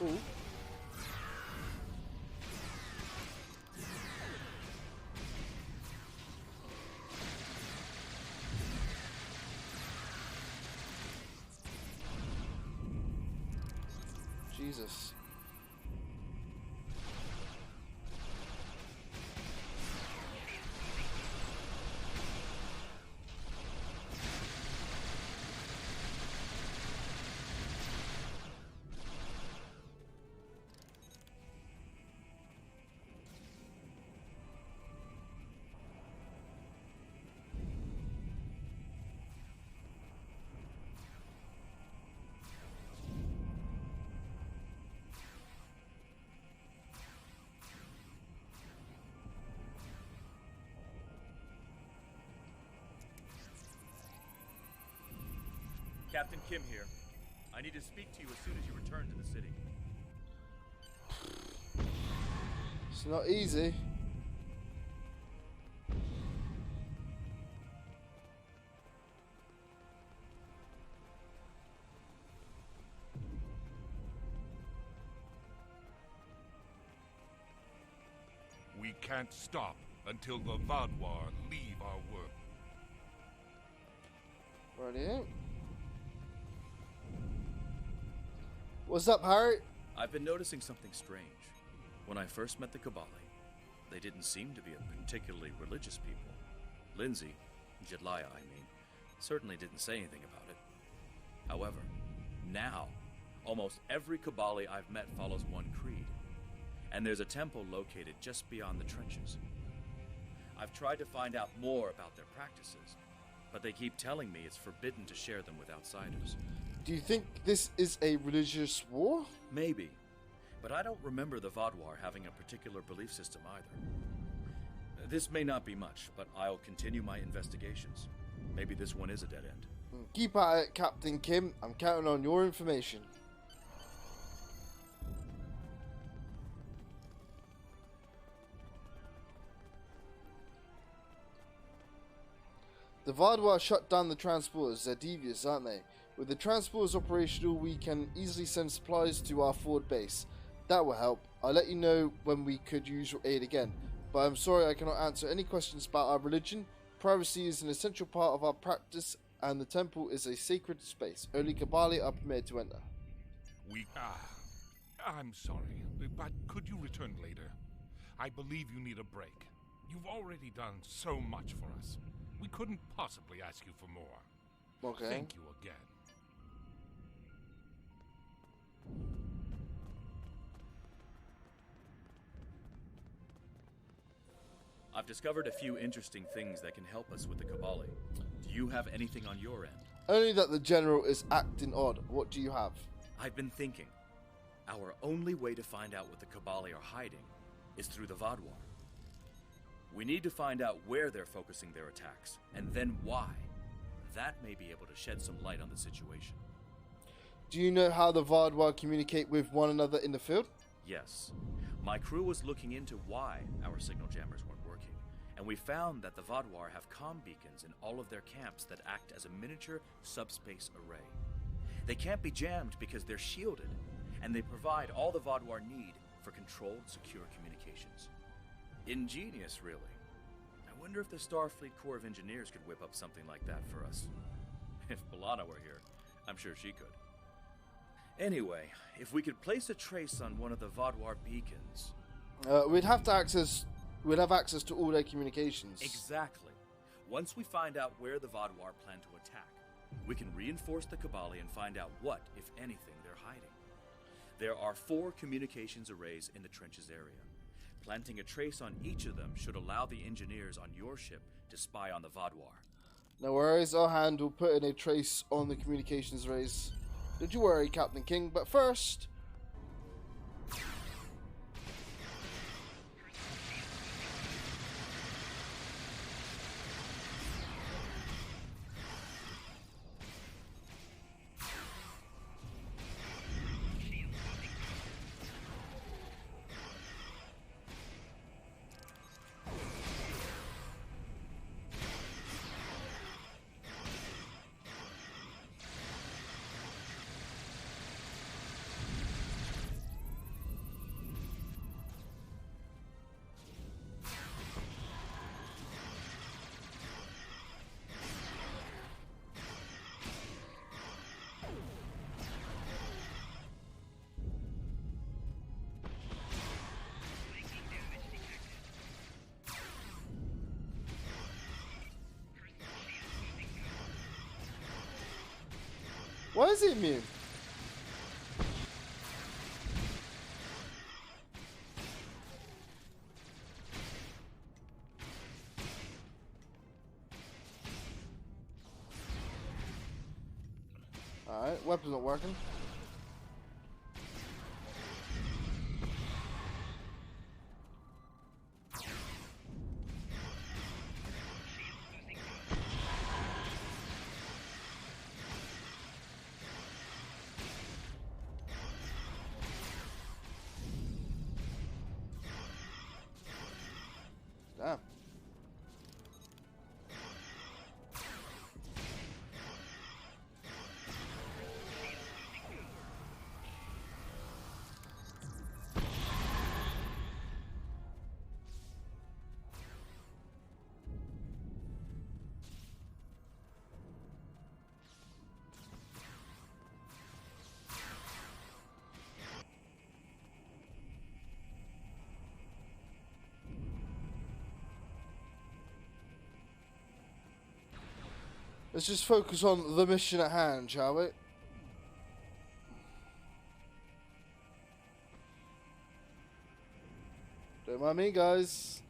Ooh. Jesus. Captain Kim here. I need to speak to you as soon as you return to the city. It's not easy. We can't stop until the Vaudoir leave our world. Right. What's up, Harry? I've been noticing something strange. When I first met the Kobali, they didn't seem to be a particularly religious people. Lindsay, Jedliah I mean, certainly didn't say anything about it. However, now, almost every Kobali I've met follows one creed. And there's a temple located just beyond the trenches. I've tried to find out more about their practices, but they keep telling me it's forbidden to share them with outsiders. Do you think this is a religious war? Maybe, but I don't remember the Vaadwaur having a particular belief system either. This may not be much, but I'll continue my investigations. Maybe this one is a dead end. Keep at it, Captain Kim. I'm counting on your information. The Vaadwaur shut down the transporters. They're devious, aren't they? With the transporters operational, we can easily send supplies to our forward base. That will help. I'll let you know when we could use your aid again. But I'm sorry I cannot answer any questions about our religion. Privacy is an essential part of our practice, and the temple is a sacred space. Only Kobali are permitted to enter. I'm sorry, but could you return later? I believe you need a break. You've already done so much for us. We couldn't possibly ask you for more. Okay. Thank you again. I've discovered a few interesting things that can help us with the Kobali. Do you have anything on your end? Only that the general is acting odd. What do you have? I've been thinking. Our only way to find out what the Kobali are hiding is through the Vaadwaur. We need to find out where they're focusing their attacks, and then why. That may be able to shed some light on the situation. Do you know how the Vaadwaur communicate with one another in the field? Yes. My crew was looking into why our signal jammers weren't working, and we found that the Vaadwaur have comm beacons in all of their camps that act as a miniature subspace array. They can't be jammed because they're shielded, and they provide all the Vaadwaur need for controlled, secure communications. Ingenious, really. I wonder if the Starfleet Corps of Engineers could whip up something like that for us. If B'Elanna were here, I'm sure she could. Anyway, if we could place a trace on one of the Vaadwaur beacons... We'd have access to all their communications. Exactly. Once we find out where the Vaadwaur plan to attack, we can reinforce the Kobali and find out what, if anything, they're hiding. There are 4 communications arrays in the trenches area. Planting a trace on each of them should allow the engineers on your ship to spy on the Vaadwaur. No worries, I'll handle putting a trace on the communications arrays. Don't you worry, Captain King, but first... Why is he immune? Alright, weapon's not working. Damn. Let's just focus on the mission at hand, shall we? Don't mind me, guys.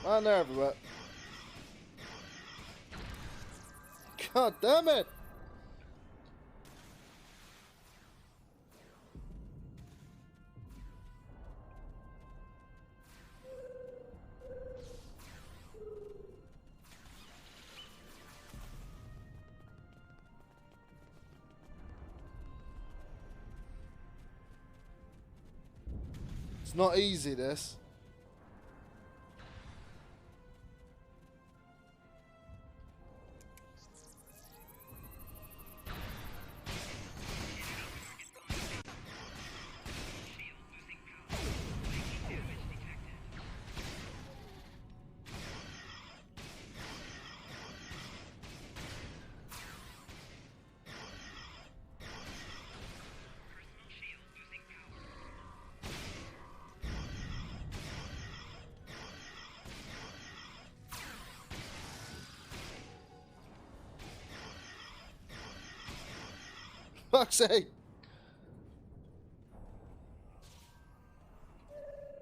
Man, they're everywhere. God damn it! It's not easy, this. Fuck's sake!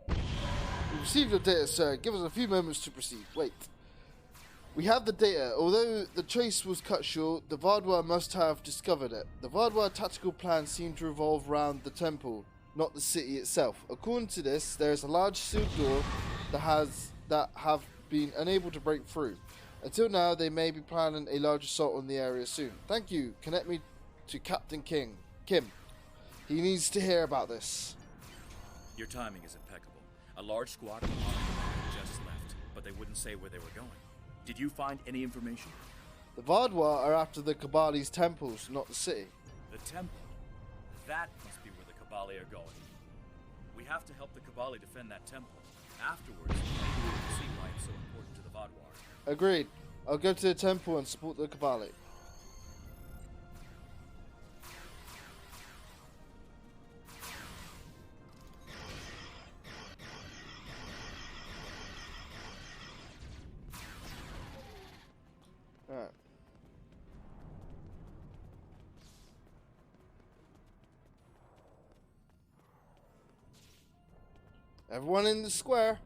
We received your data, sir. Give us a few moments to proceed. Wait. We have the data. Although the chase was cut short, the Vardwar must have discovered it. The Vardwar tactical plan seemed to revolve around the temple, not the city itself. According to this, there is a large sealed door that have been unable to break through. Until now, they may be planning a large assault on the area soon. Thank you. Connect me to Captain Kim. He needs to hear about this. Your timing is impeccable. A large squad of armed just left, but they wouldn't say where they were going. Did you find any information? The Vardwar are after the Kobali's temples, not the city. The temple? That must be where the Kobali are going. We have to help the Kobali defend that temple. Afterwards, maybe we can see why it's so important to the Vardwar. Agreed. I'll go to the temple and support the Kobali. Alright. Everyone in the square.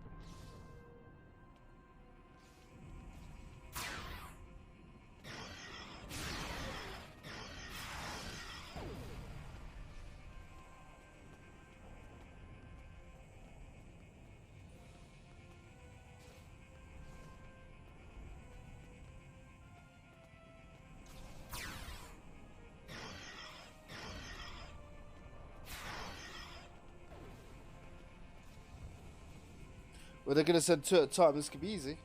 Well, they're going to send two at a time. This could be easy.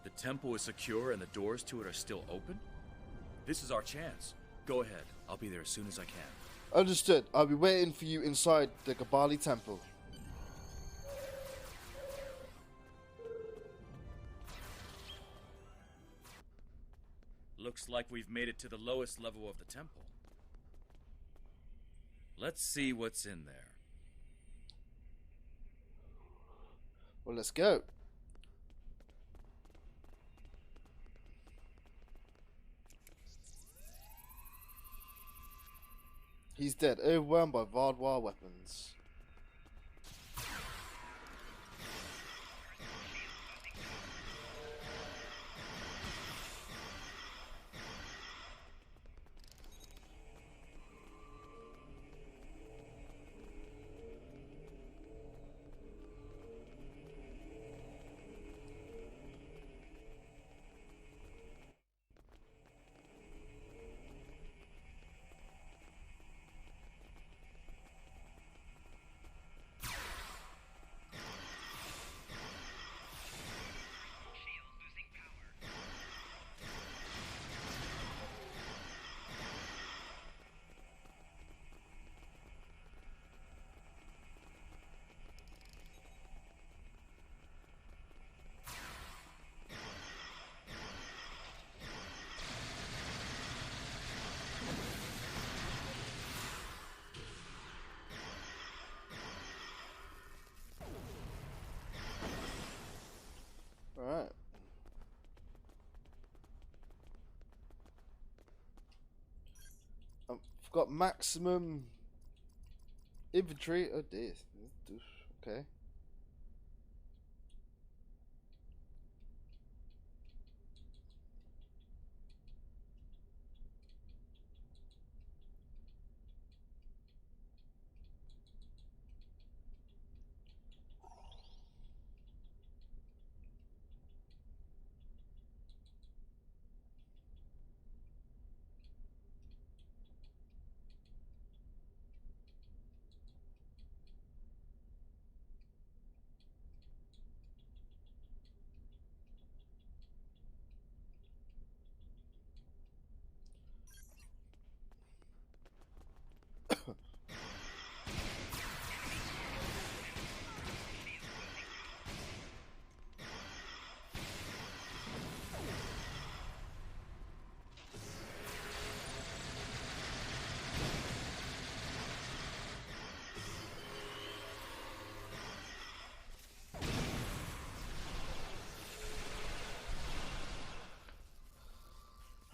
The temple is secure and the doors to it are still open? This is our chance. Go ahead. I'll be there as soon as I can. Understood. I'll be waiting for you inside the Kobali temple. Looks like we've made it to the lowest level of the temple. Let's see what's in there. Well, let's go. He's dead, overwhelmed by Vardwar weapons. got maximum inventory. Oh dear. Okay.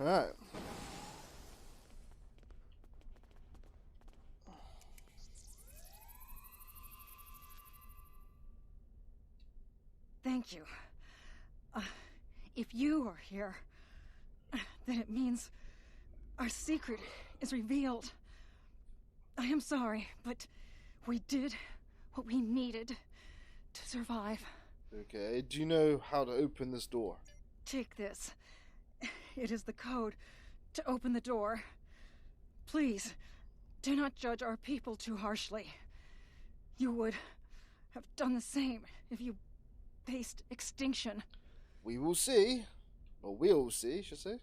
All right. Thank you. If you are here, then it means our secret is revealed. I am sorry, but we did what we needed to survive. Okay, do you know how to open this door? Take this. It is the code to open the door. Please, do not judge our people too harshly. You would have done the same if you faced extinction. We will see. Or we'll see, should I say.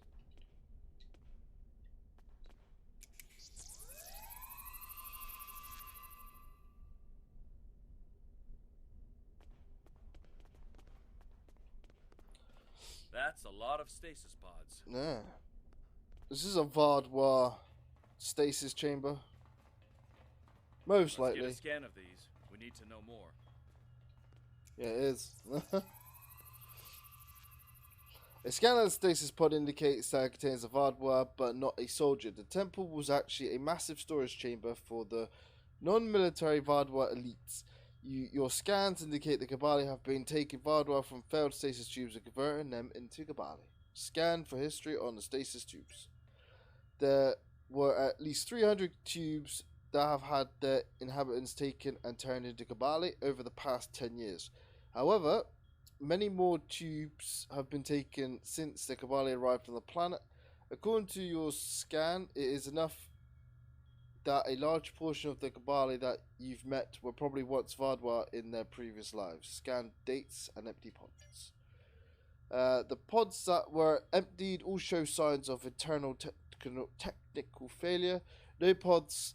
That's a lot of stasis pods. Yeah. This is a Vardwar stasis chamber. Most likely. Let's get a scan of these. We need to know more. Yeah, it is. A scan of the stasis pod indicates that it contains a Vardwar, but not a soldier. The temple was actually a massive storage chamber for the non-military Vardwar elites. Your scans indicate the Kobali have been taking Vardwar from failed stasis tubes and converting them into Kobali. Scan for history on the stasis tubes. There were at least 300 tubes that have had their inhabitants taken and turned into Kobali over the past 10 years. However, many more tubes have been taken since the Kobali arrived on the planet. According to your scan, it is enough that a large portion of the Kobali that you've met were probably once Vardwar in their previous lives. Scan dates and empty pods. The pods that were emptied all show signs of internal technical failure. No pods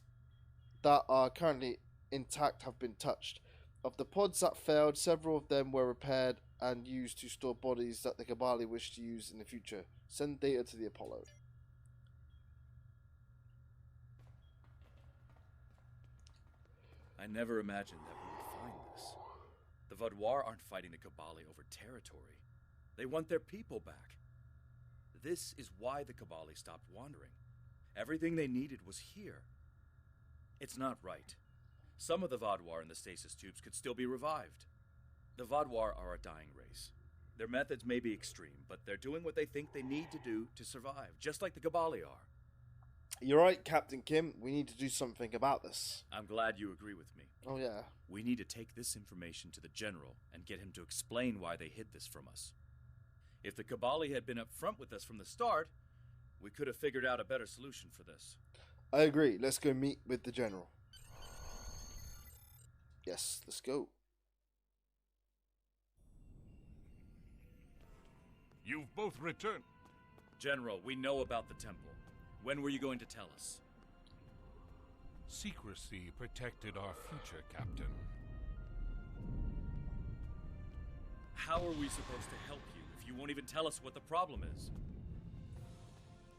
that are currently intact have been touched. Of the pods that failed, several of them were repaired and used to store bodies that the Kobali wish to use in the future. Send data to the Apollo. I never imagined that we would find this. The Vardwar aren't fighting the Kobali over territory. They want their people back. This is why the Kobali stopped wandering. Everything they needed was here. It's not right. Some of the Vardwar in the stasis tubes could still be revived. The Vardwar are a dying race. Their methods may be extreme, but they're doing what they think they need to do to survive, just like the Kobali are. You're right, Captain Kim. We need to do something about this. I'm glad you agree with me. Oh, yeah. We need to take this information to the General and get him to explain why they hid this from us. If the Kobali had been up front with us from the start, we could have figured out a better solution for this. I agree. Let's go meet with the General. Yes, let's go. You've both returned. General, we know about the temple. When were you going to tell us? Secrecy protected our future, Captain. How are we supposed to help you if you won't even tell us what the problem is?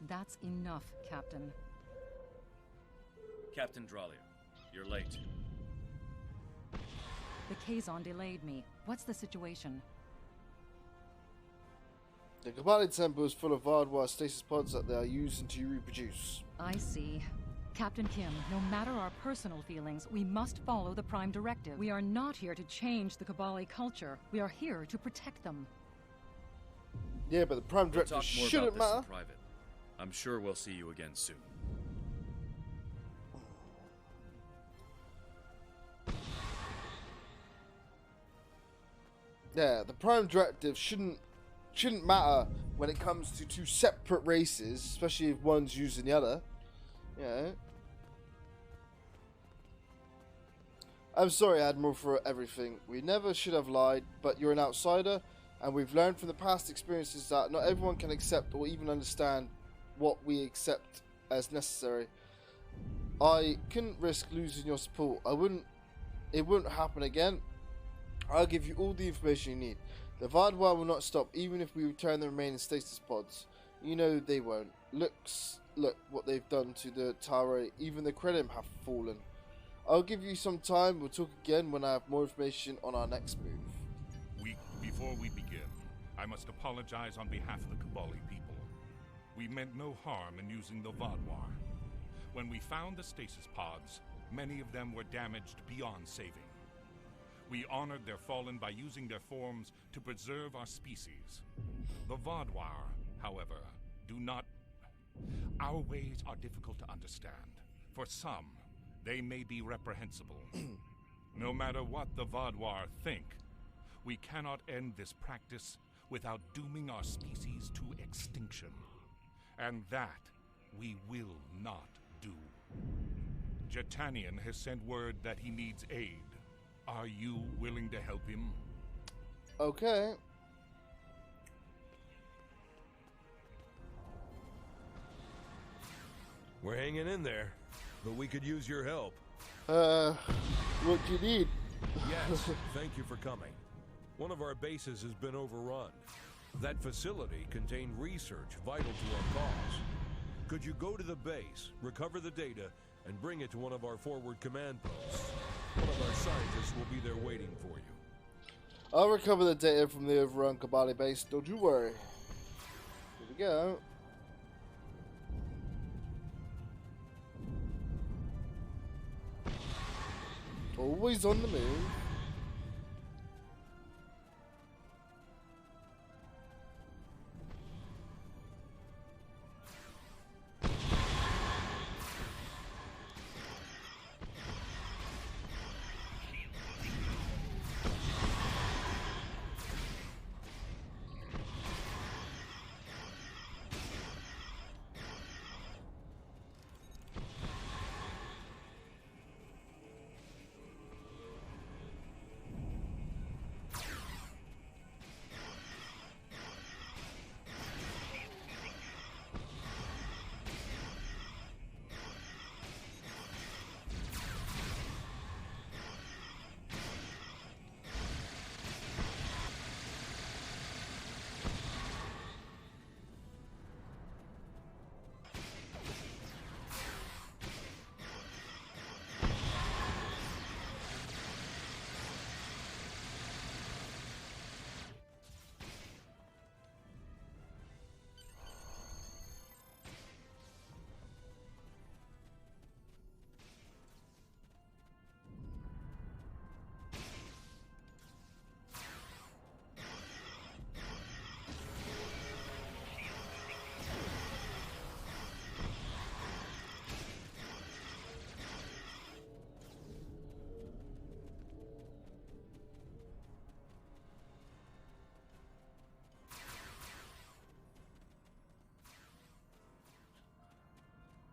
That's enough, Captain. Captain Dralia, you're late. The Kazon delayed me. What's the situation? The Kobali temple is full of Vardwar stasis pods that they are using to reproduce. I see. Captain Kim, no matter our personal feelings, we must follow the Prime Directive. We are not here to change the Kobali culture. We are here to protect them. Yeah, but the Prime We'll Directive talk more shouldn't about this matter. in private. I'm sure we'll see you again soon. Yeah, the Prime Directive shouldn't matter when it comes to two separate races, especially if one's using the other. Yeah. I'm sorry, Admiral, for everything. We never should have lied, but you're an outsider, and we've learned from the past experiences that not everyone can accept or even understand what we accept as necessary. I couldn't risk losing your support. It wouldn't happen again. I'll give you all the information you need. The Vardwar will not stop, even if we return the remaining stasis pods. You know they won't. Look what they've done to the Tare. Even the Kredim have fallen. I'll give you some time. We'll talk again when I have more information on our next move. Before we begin, I must apologize on behalf of the Kobali people. We meant no harm in using the Vardwar. When we found the stasis pods, many of them were damaged beyond saving. We honored their fallen by using their forms to preserve our species. The Vardwar, however, do not... Our ways are difficult to understand. For some, they may be reprehensible. No matter what the Vardwar think, we cannot end this practice without dooming our species to extinction. And that we will not do. Jetanian has sent word that he needs aid. Are you willing to help him? Okay. We're hanging in there, but we could use your help. What do you need? Yes, thank you for coming. One of our bases has been overrun. That facility contained research vital to our cause. Could you go to the base, recover the data, and bring it to one of our forward command posts? One of our scientists will be there waiting for you. I'll recover the data from the overrun Kobali base, don't you worry. Here we go. Always on the move.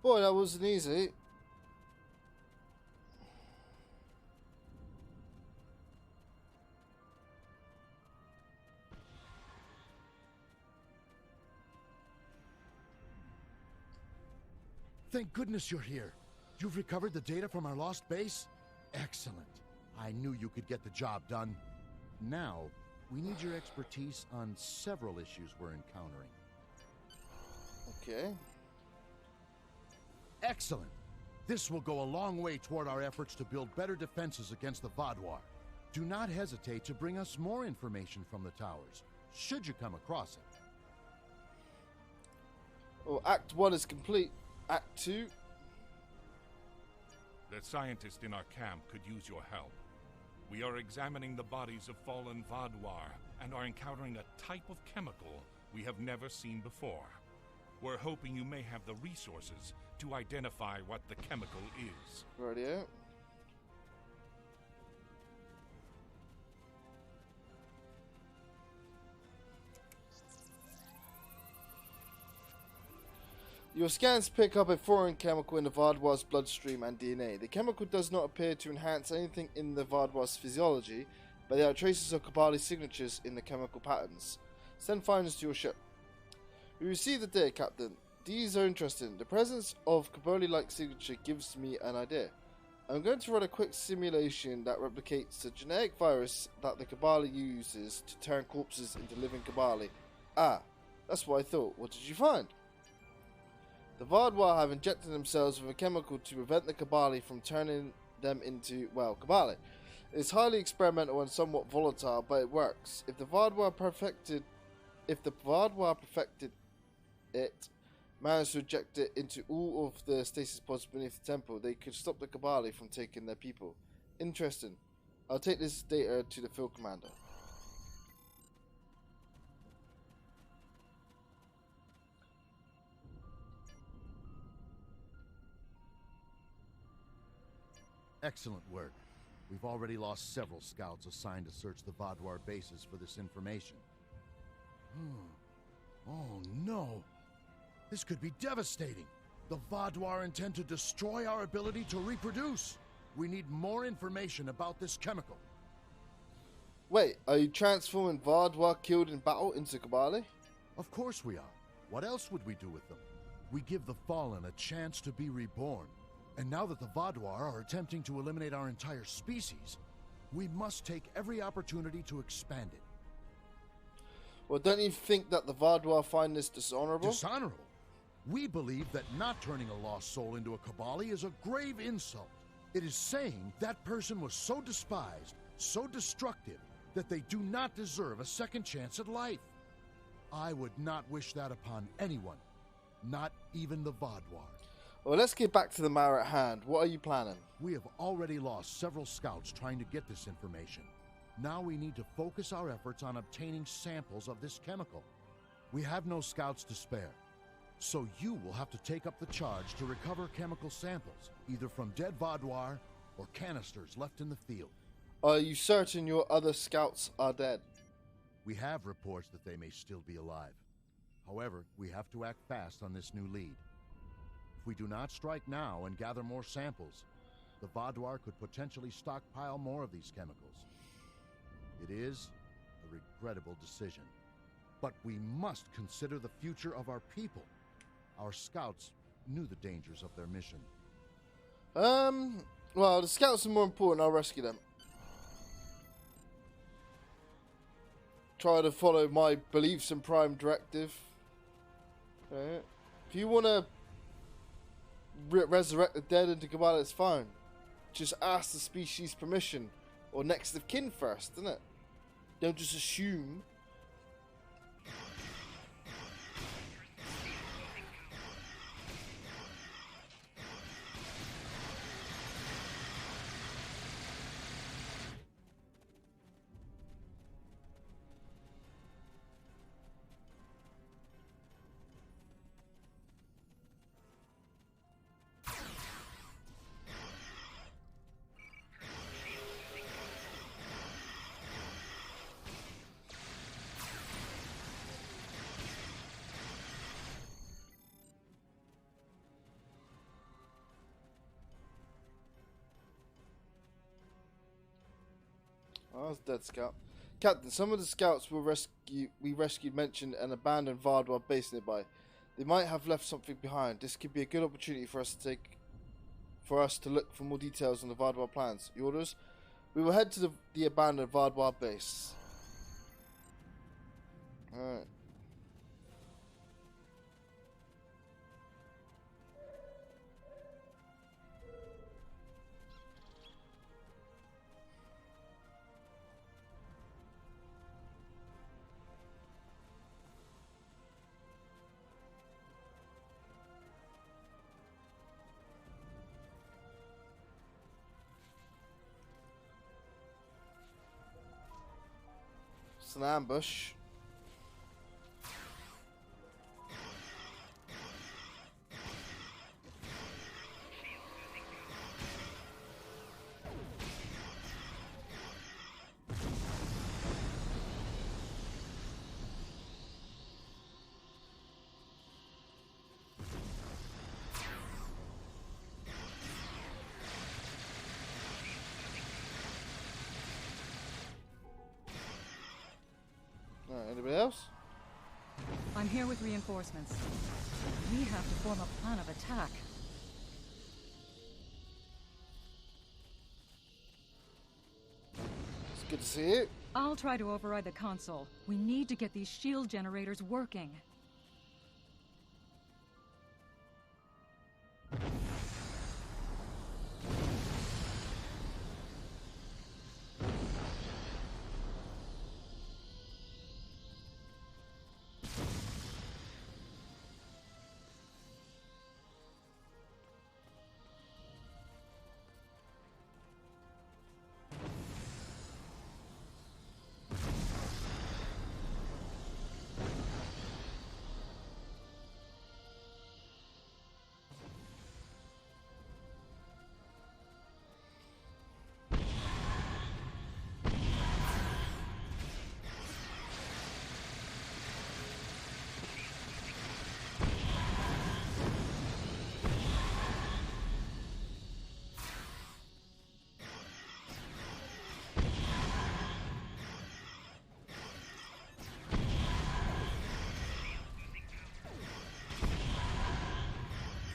Boy, that wasn't easy. Thank goodness you're here. You've recovered the data from our lost base? Excellent. I knew you could get the job done. Now, we need your expertise on several issues we're encountering. Okay. Excellent. This will go a long way toward our efforts to build better defenses against the Vardwar. Do not hesitate to bring us more information from the towers, should you come across it. Well, Act 1 is complete. Act 2. that scientists in our camp could use your help. We are examining the bodies of fallen Vaadwaur and are encountering a type of chemical we have never seen before. We're hoping you may have the resources to identify what the chemical is. Radio. Your scans pick up a foreign chemical in the Vaadwaur's bloodstream and DNA. The chemical does not appear to enhance anything in the Vaadwaur's physiology, but there are traces of Kobali signatures in the chemical patterns. Send finders to your ship. We received the data, Captain. These are interesting. The presence of Kobali-like signature gives me an idea. I'm going to run a quick simulation that replicates the genetic virus that the Kobali uses to turn corpses into living Kobali. Ah, that's what I thought. What did you find? The Vaadwaur have injected themselves with a chemical to prevent the Kobali from turning them into, well, Kobali. It's highly experimental and somewhat volatile, but it works. If the Vaadwaur perfected it, managed to inject it into all of the stasis pods beneath the temple, they could stop the Kobali from taking their people. Interesting. I'll take this data to the field commander. Excellent work. We've already lost several scouts assigned to search the Vaadwaur bases for this information. Oh no! This could be devastating! The Vaadwaur intend to destroy our ability to reproduce! We need more information about this chemical. Wait, are you transforming Vaadwaur killed in battle into Kobali? Of course we are. What else would we do with them? We give the Fallen a chance to be reborn. And now that the Vaadwaur are attempting to eliminate our entire species, we must take every opportunity to expand it. Well, don't you think that the Vaadwaur find this dishonorable? Dishonorable? We believe that not turning a lost soul into a Kobali is a grave insult. It is saying that person was so despised, so destructive, that they do not deserve a second chance at life. I would not wish that upon anyone, not even the Vaadwaur. Well, let's get back to the matter at hand. What are you planning? We have already lost several scouts trying to get this information. Now we need to focus our efforts on obtaining samples of this chemical. We have no scouts to spare, so you will have to take up the charge to recover chemical samples, either from dead Vaadwaur or canisters left in the field. Are you certain your other scouts are dead? We have reports that they may still be alive. However, we have to act fast on this new lead. If we do not strike now and gather more samples, the Vaadwaur could potentially stockpile more of these chemicals. It is a regrettable decision, but we must consider the future of our people. Our scouts knew the dangers of their mission. Well, the scouts are more important. I'll rescue them. Try to follow my beliefs and prime directive. Okay. If you want to resurrect the dead into Kobali, it's fine. Just ask the species permission or next of kin first, isn't it? Don't just assume. Oh, that's dead scout. Captain, some of the scouts we rescued mentioned an abandoned Vaadwaur base nearby. They might have left something behind. This could be a good opportunity for us to look for more details on the Vaadwaur plans. Your orders? We will head to the abandoned Vaadwaur base. Alright. It's an ambush. Anybody else? I'm here with reinforcements. We have to form a plan of attack. It's good to see you. I'll try to override the console. We need to get these shield generators working.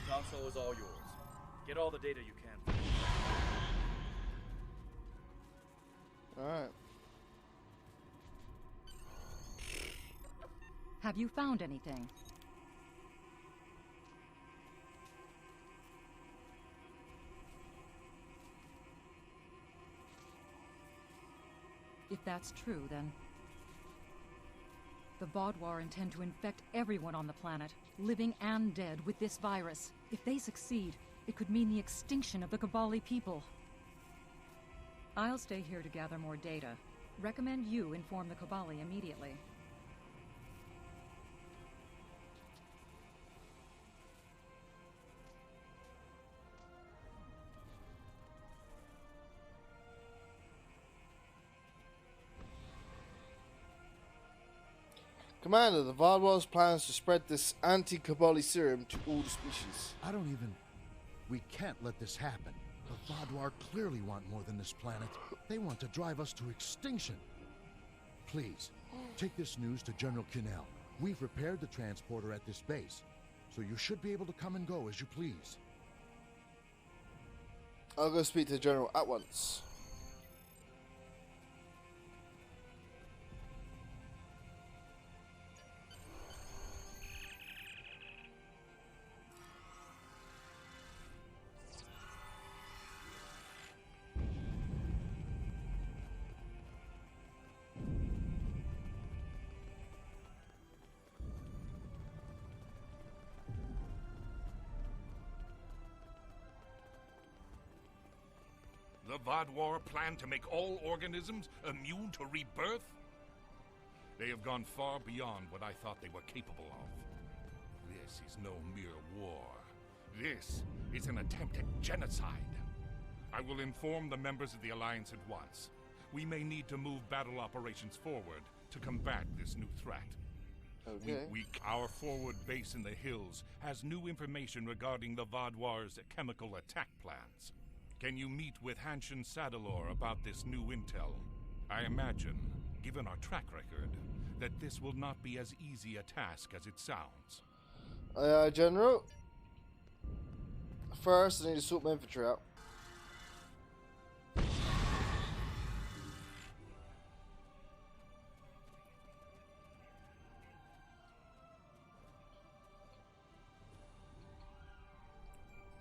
Console is all yours. Get all the data you can. Alright. Have you found anything? If that's true, then the Vaadwaur intend to infect everyone on the planet, living and dead, with this virus. If they succeed, it could mean the extinction of the Kobali people. I'll stay here to gather more data. Recommend you inform the Kobali immediately. Commander, the Vaadwaur's plans to spread this anti-Kobali serum to all the species. I don't even... We can't let this happen. The Vaadwaur clearly want more than this planet. They want to drive us to extinction. Please, take this news to General Kinnell. We've repaired the transporter at this base, so you should be able to come and go as you please. I'll go speak to the General at once. The Vaadwaur plan to make all organisms immune to rebirth? They have gone far beyond what I thought they were capable of. This is no mere war. This is an attempt at genocide. I will inform the members of the Alliance at once. We may need to move battle operations forward to combat this new threat. Okay. Our forward base in the hills has new information regarding the Vaadwaur's chemical attack plans. Can you meet with Hanshin Sadalor about this new intel? I imagine, given our track record, that this will not be as easy a task as it sounds. General. First, I need to sort my infantry out.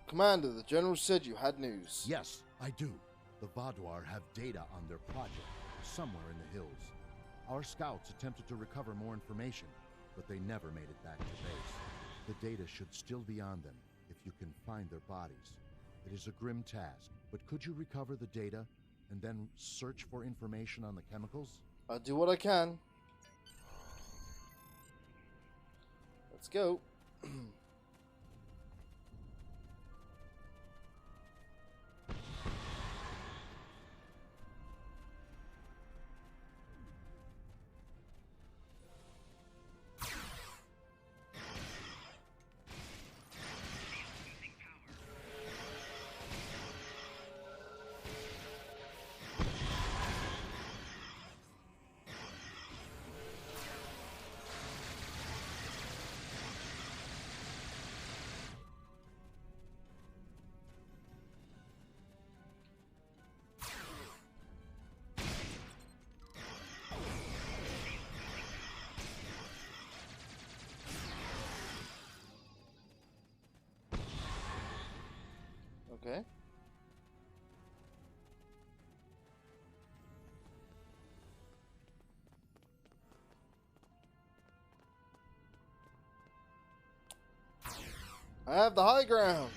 Commander, the General said you had news. Yes, I do. The Vaadwaur have data on their project, somewhere in the hills. Our scouts attempted to recover more information, but they never made it back to base. The data should still be on them, if you can find their bodies. It is a grim task, but could you recover the data, and then search for information on the chemicals? I'll do what I can. Let's go. Okay. I have the high ground.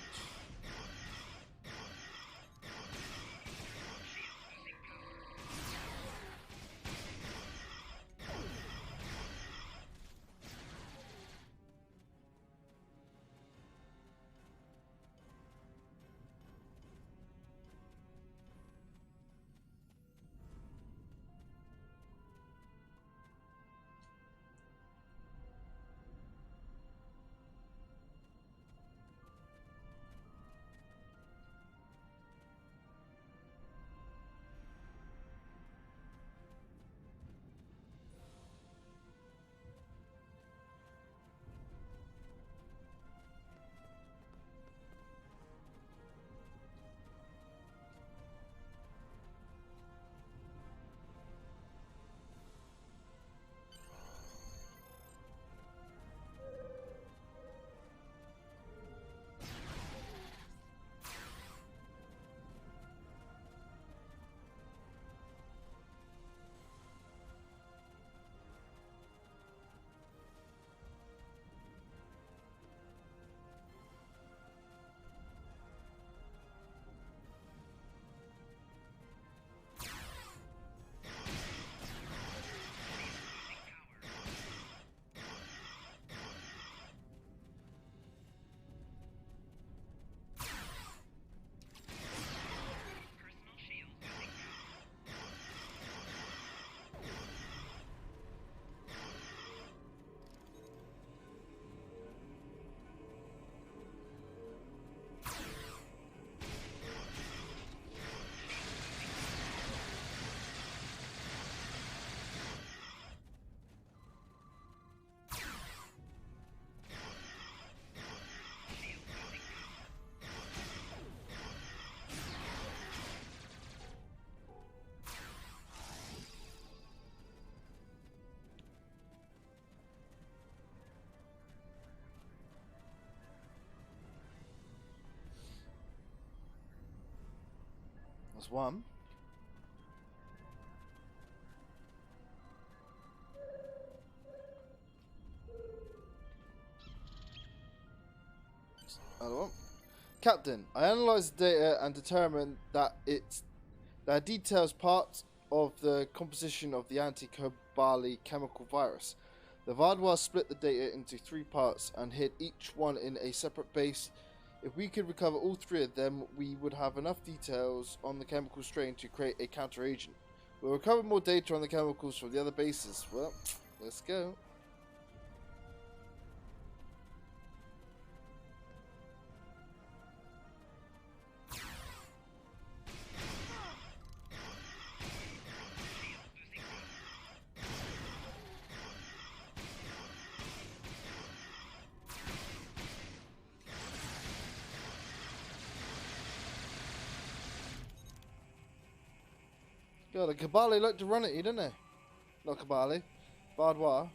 That's one. Another one. Captain, I analysed the data and determined that that details parts of the composition of the anti-Kobali chemical virus. The Vadwa split the data into 3 parts and hid each one in a separate base. If we could recover all 3 of them, we would have enough details on the chemical strain to create a counter-agent. We'll recover more data on the chemicals from the other bases. Well, let's go. God, the Kobali like to run at you, don't they? Not Kobali. Vadwa.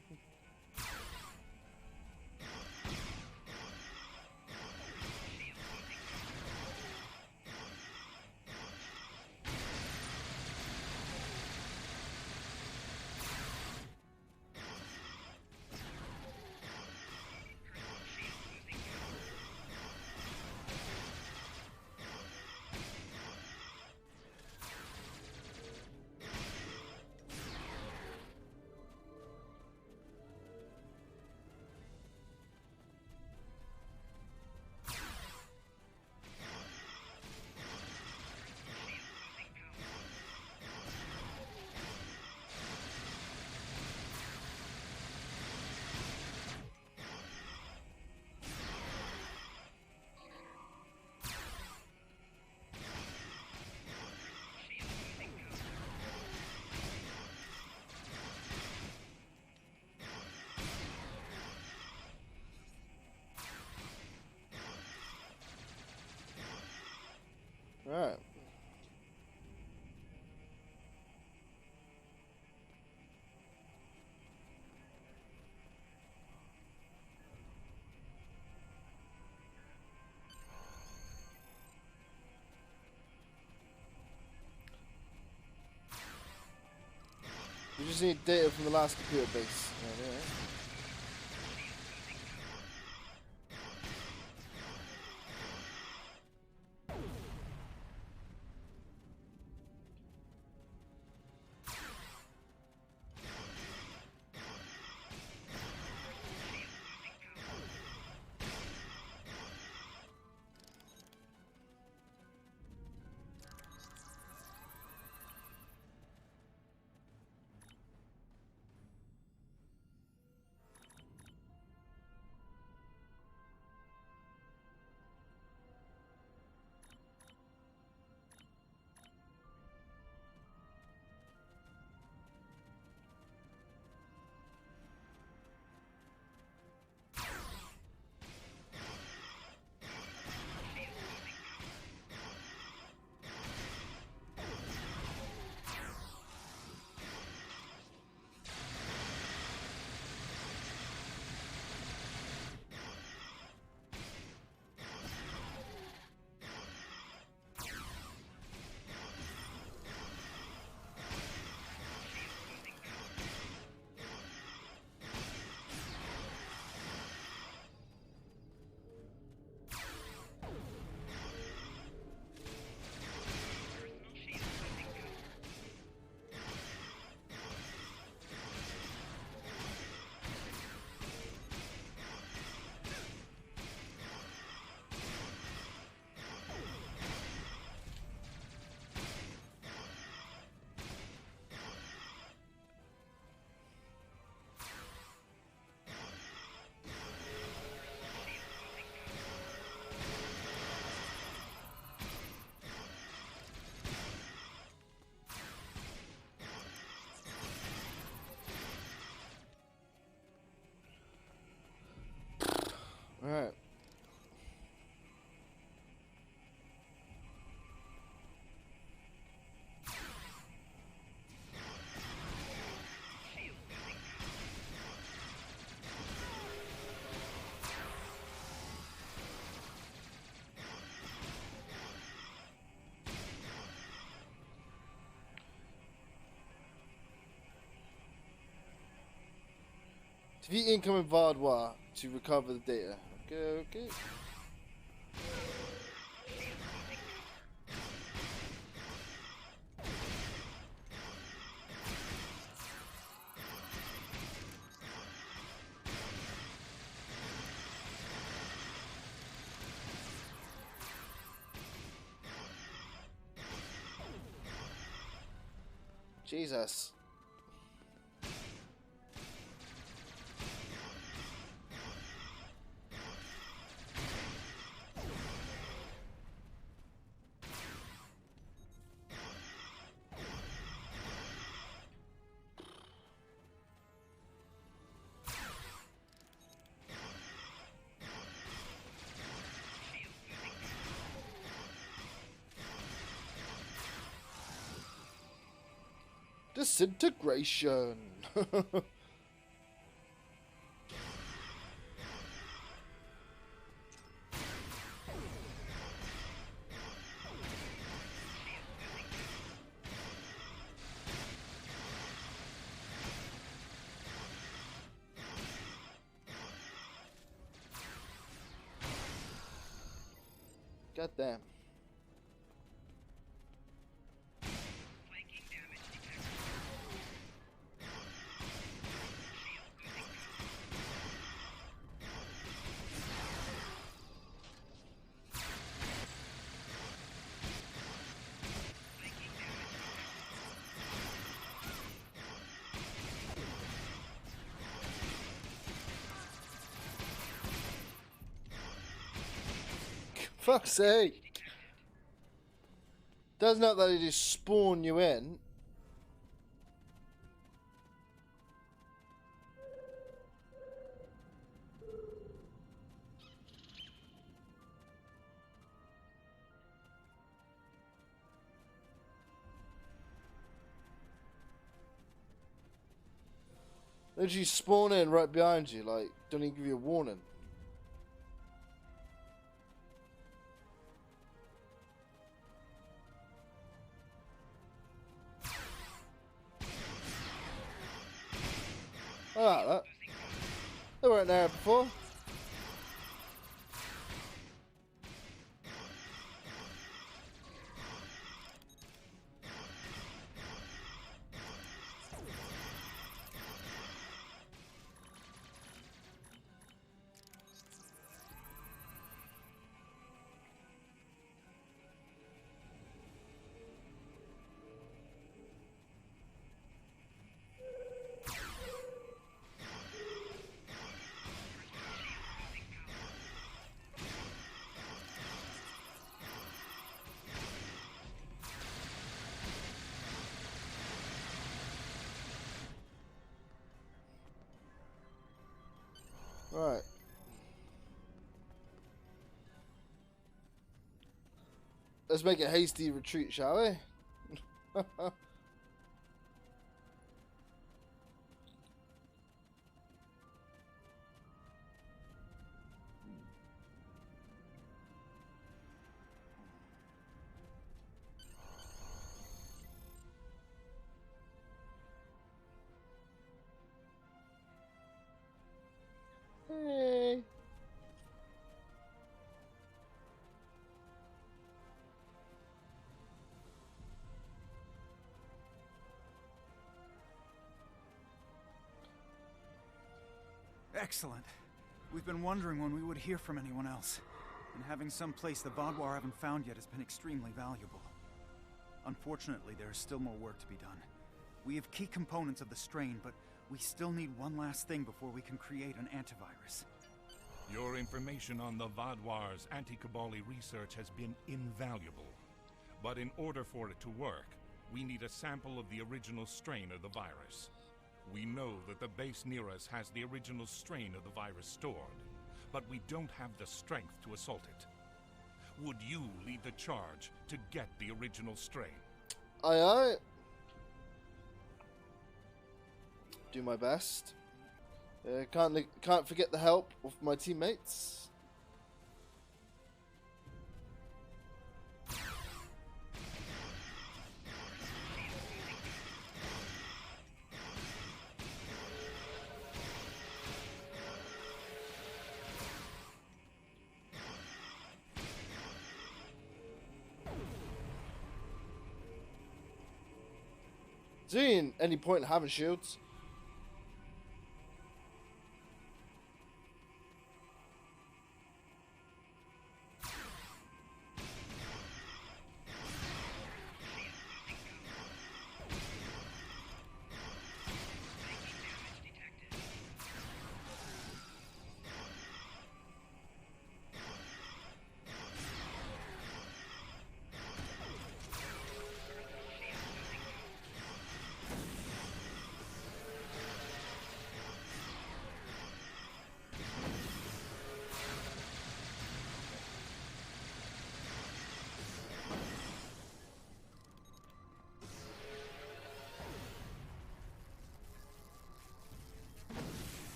Right. We just need data from the last computer base. Right, right. Right. Defeat incoming Vardwar to recover the data. Okay, okay. Jesus. Disintegration. God damn. Fuck's sake. Does not that it just spawn you in. Literally spawn in right behind you, like, don't even give you a warning. I like that. They weren't there before. Right. Let's make a hasty retreat, shall we? Hey. Excellent. We've been wondering when we would hear from anyone else. And having some place the Vaadwaur haven't found yet has been extremely valuable. Unfortunately, there is still more work to be done. We have key components of the strain, but we still need one last thing before we can create an antivirus. Your information on the Vaadwaur's anti-Kobali research has been invaluable. But in order for it to work, we need a sample of the original strain of the virus. We know that the base near us has the original strain of the virus stored, but we don't have the strength to assault it. Would you lead the charge to get the original strain? Aye aye. Do my best. Can't forget the help of my teammates. Seeing any point in having shields?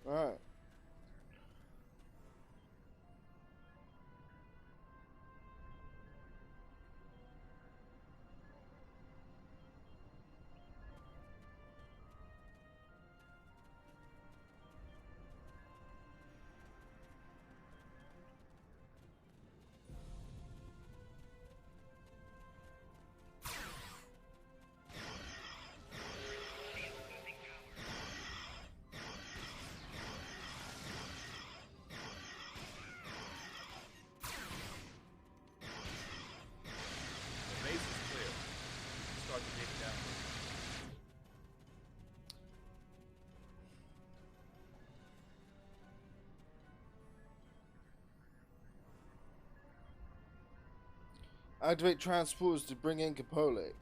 Alright. Activate transporters to bring in Kobali.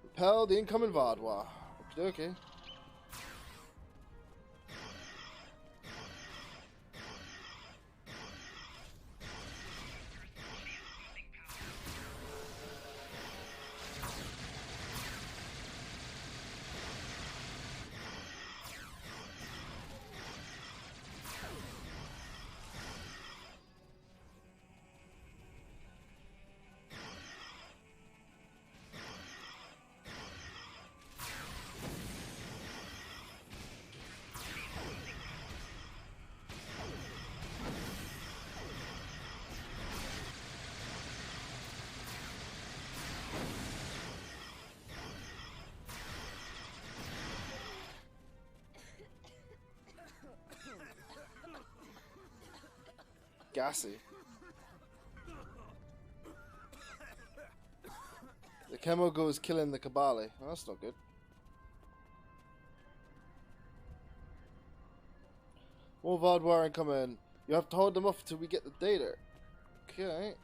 Repel the incoming Vaadwaur. Okay. gassy. The chemical is killing the Kobali. Oh, that's not good. More Vardwar incoming. You have to hold them off until we get the data. Okay.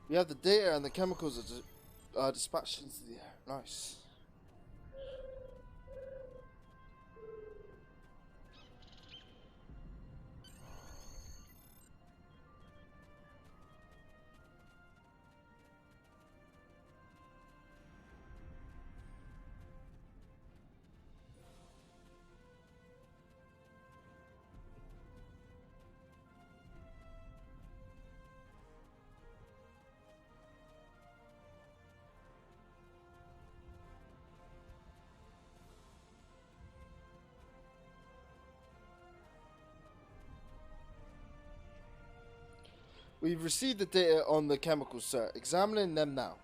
We have the data and the chemicals are dispatched into the air. Nice. We've received the data on the chemicals, sir. Examining them now.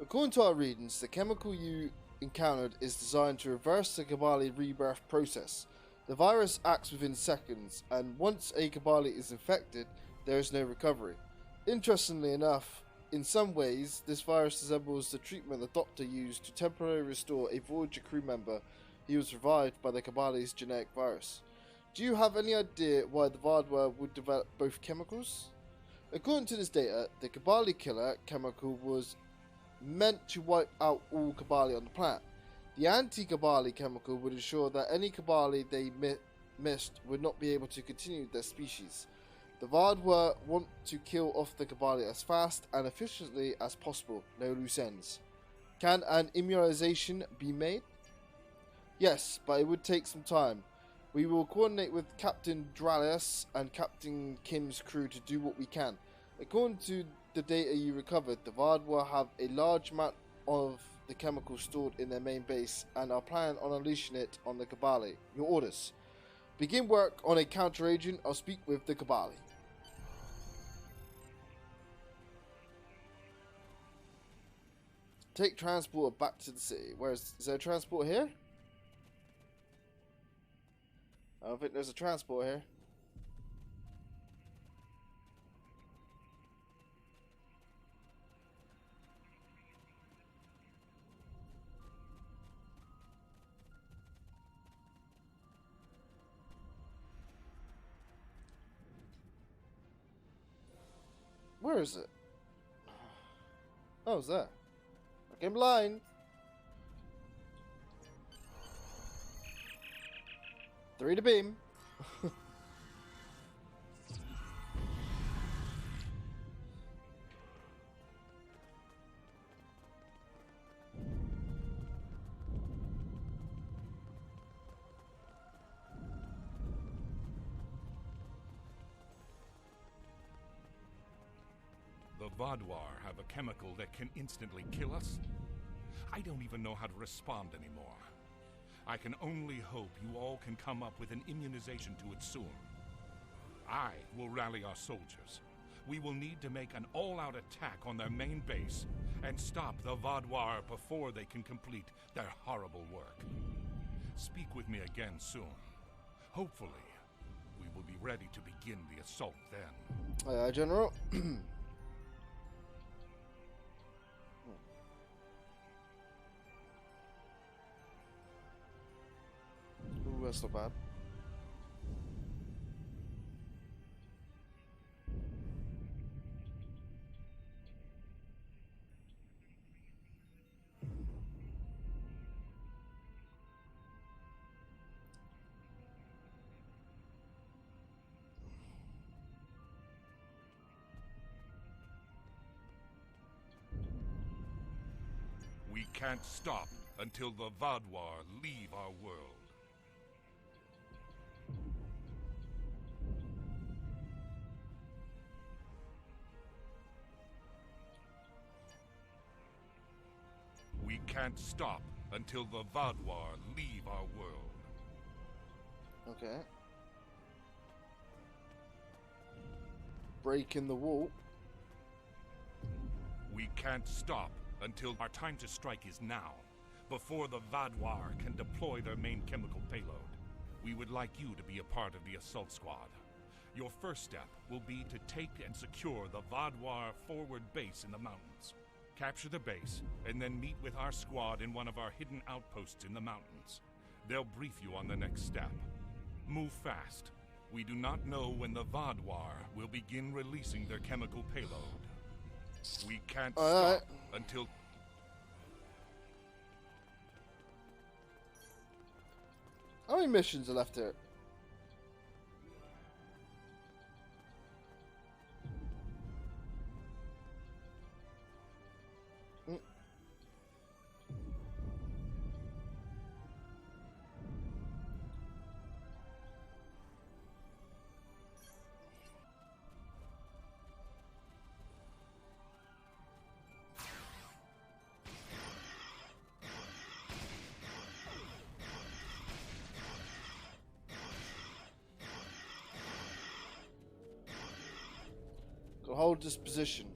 According to our readings, the chemical you encountered is designed to reverse the Kobali rebirth process. The virus acts within seconds, and once a Kobali is infected, there is no recovery. Interestingly enough, in some ways, this virus resembles the treatment the doctor used to temporarily restore a Voyager crew member who was revived by the Kobali's genetic virus. Do you have any idea why the Vardwar would develop both chemicals? According to this data, the Kobali killer chemical was meant to wipe out all Kobali on the planet. The anti-Kobali chemical would ensure that any Kobali they missed would not be able to continue their species. The Vardwar want to kill off the Kobali as fast and efficiently as possible, no loose ends. Can an immunization be made? Yes, but it would take some time. We will coordinate with Captain Dralius and Captain Kim's crew to do what we can. According to the data you recovered, the Vardwar have a large amount of the chemical stored in their main base and are planning on unleashing it on the Kobali. Your orders. Begin work on a counter-agent. I'll speak with the Kobali. Take transporter back to the city. Is there a transport here? I don't think there's a transport here. Where is it? Oh, it's there. I'm blind. 3 to beam. The Vardwar have a chemical that can instantly kill us? I don't even know how to respond anymore. I can only hope you all can come up with an immunization to it soon. I will rally our soldiers. We will need to make an all-out attack on their main base and stop the Vardwar before they can complete their horrible work. Speak with me again soon. Hopefully, we will be ready to begin the assault then. Aye, aye, General. Ooh, that's not bad. We can't stop until the Vaadwaur leave our world. We can't stop until the Vaadwaur leave our world. Okay. Breaking the wall. We can't stop until our time to strike is now, before the Vaadwaur can deploy their main chemical payload. We would like you to be a part of the assault squad. Your first step will be to take and secure the Vaadwaur forward base in the mountains. Capture the base, and then meet with our squad in one of our hidden outposts in the mountains. They'll brief you on the next step. Move fast. We do not know when the Vaadwaur will begin releasing their chemical payload. We can't stop until... How many missions are left here? So hold this position.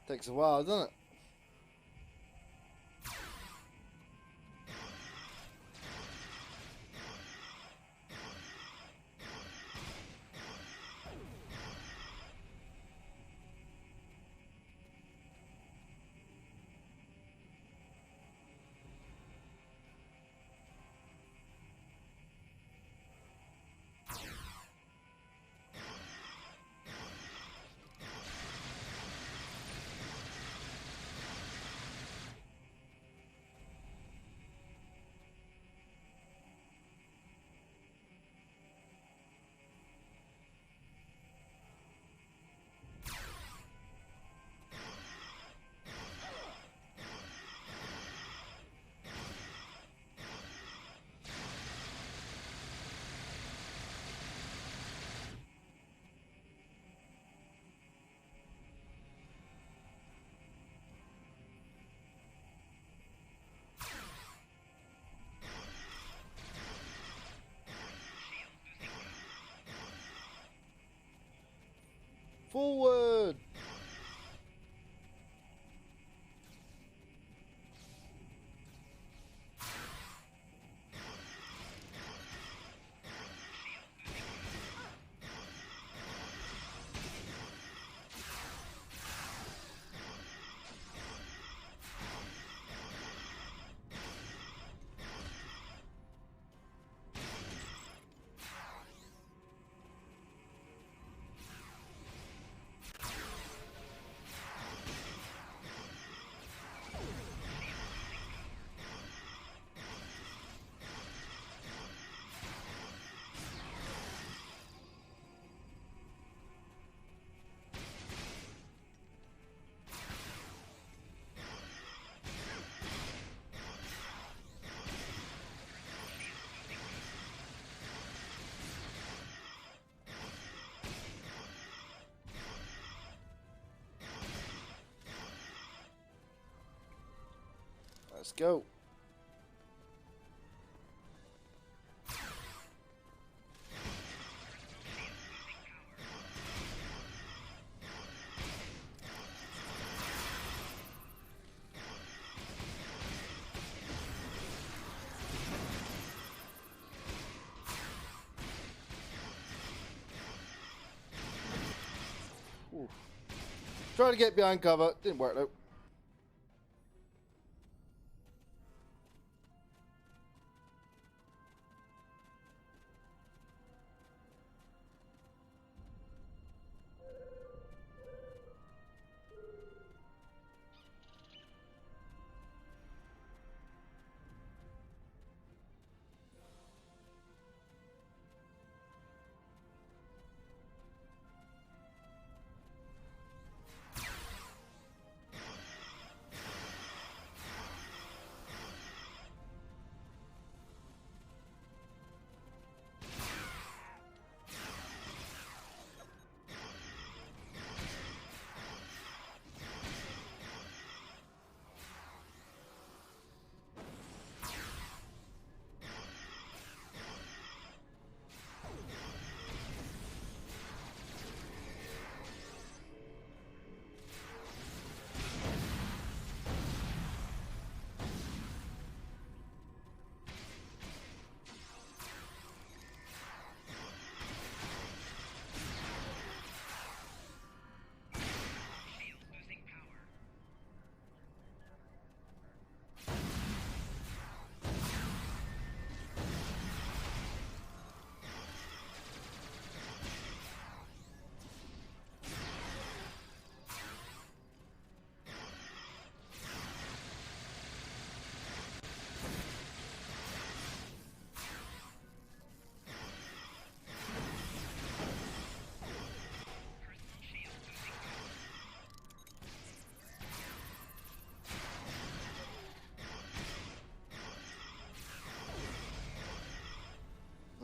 Takes a while, doesn't it? Forward! Let's go. Ooh. Trying to get behind cover. Didn't work though.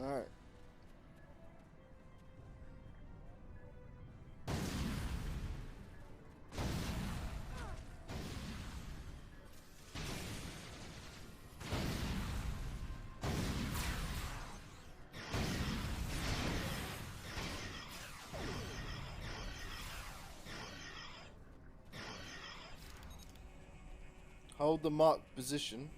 Alright. Hold the marked position.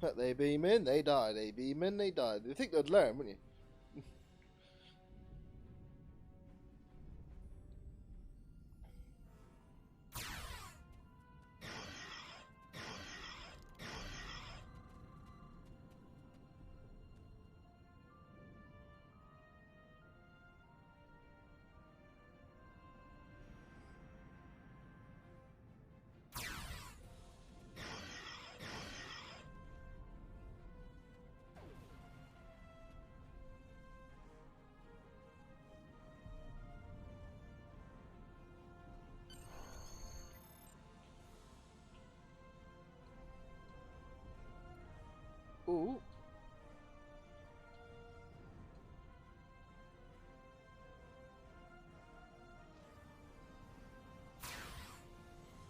But they beam in, they die. They beam in, they die. You think they'd learn, wouldn't you? Ooh.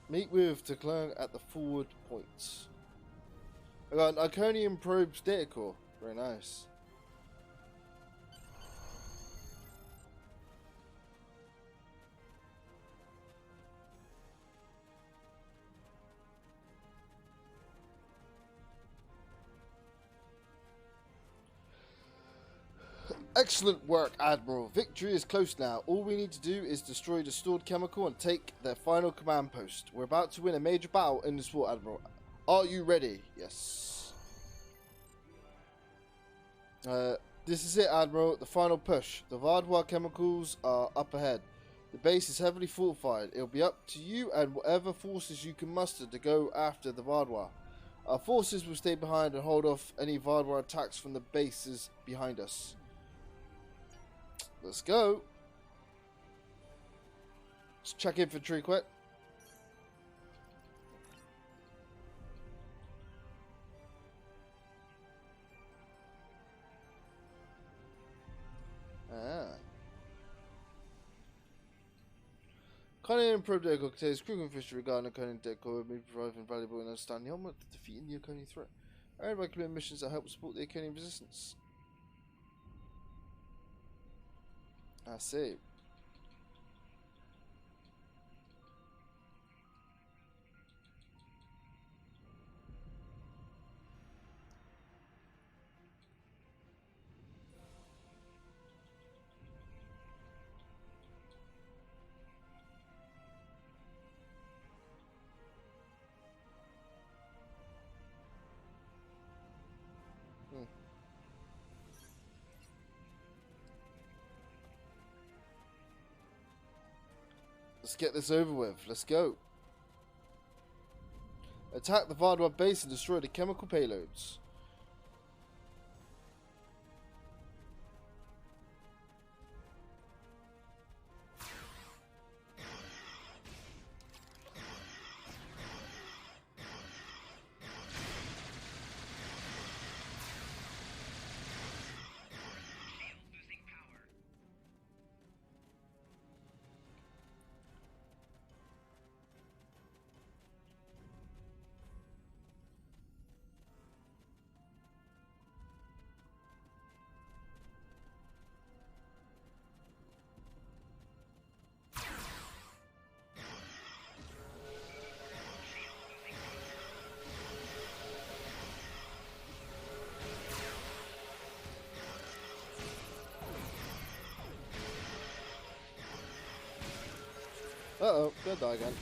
Meet with Declan at the forward points. I got an Iconium Probes data core. Very nice. Excellent work, Admiral. Victory is close now. All we need to do is destroy the stored chemical and take their final command post. We're about to win a major battle in this war, Admiral. Are you ready? Yes. This is it, Admiral. The final push. The Vardwar chemicals are up ahead. The base is heavily fortified. It'll be up to you and whatever forces you can muster to go after the Vardwar. Our forces will stay behind and hold off any Vardwar attacks from the bases behind us. Let's go. Let's check infantry quick. Conning improved Deco contains crucial information regarding the Conning Deco may be providing valuable in understanding the helmet to defeating the Iconian threat. I recommend missions that help support the Iconian resistance. I see. Let's get this over with. Let's go. Attack the Vardwar base and destroy the chemical payloads. Uh-oh, gonna die again.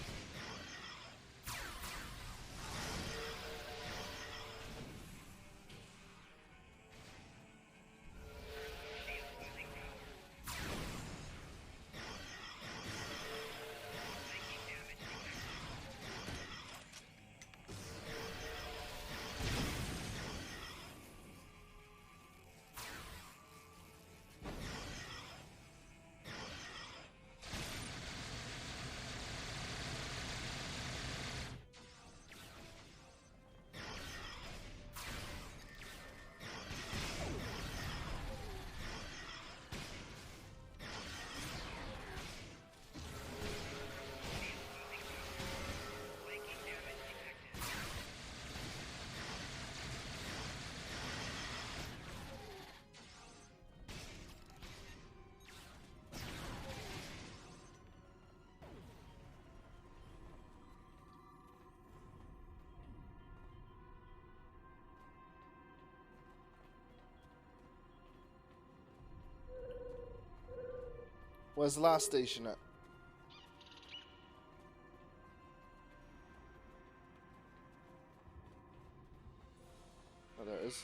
Where's the last station at? Oh, there it is.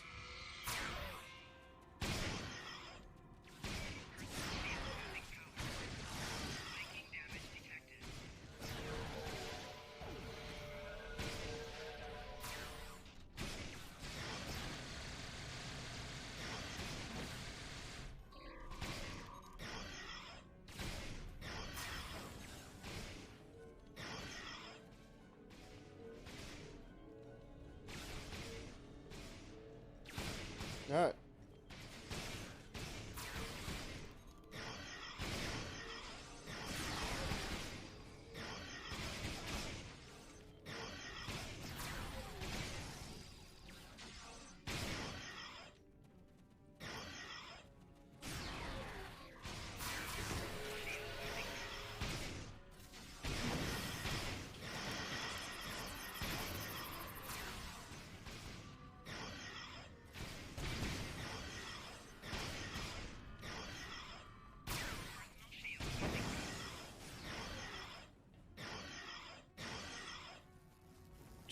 Alright.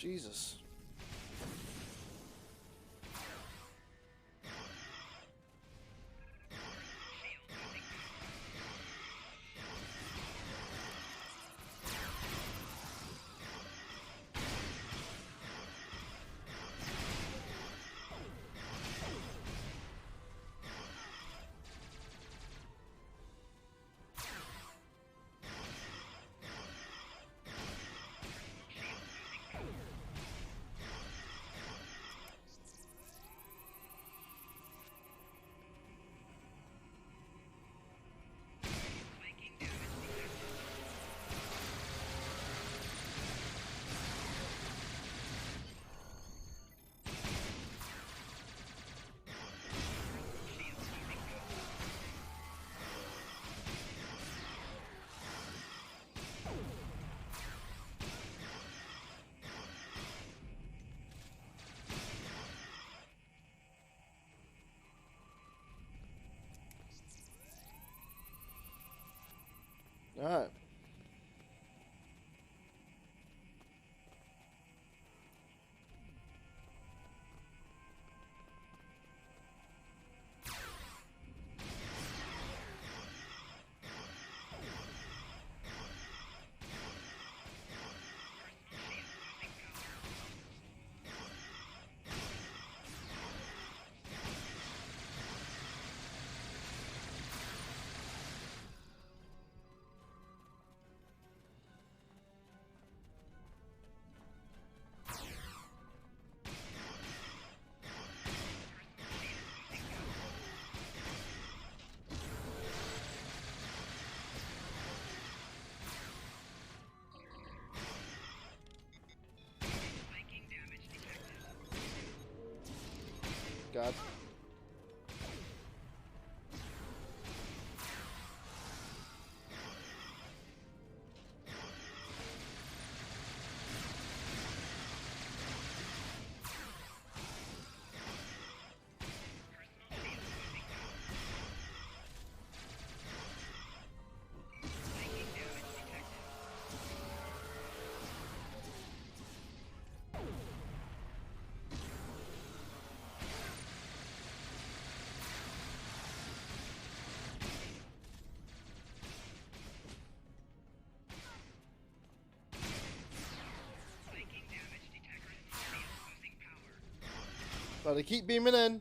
Jesus. Alright. God. But they keep beaming in.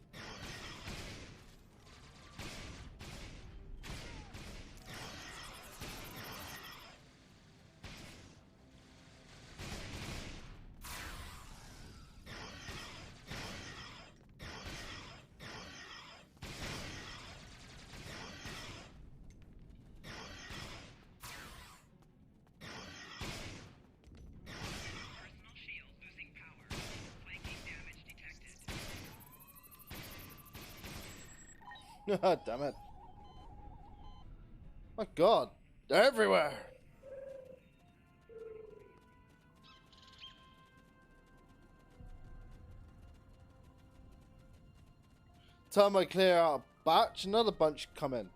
Damn it. My God, they're everywhere. Time I clear out a batch, another bunch come in.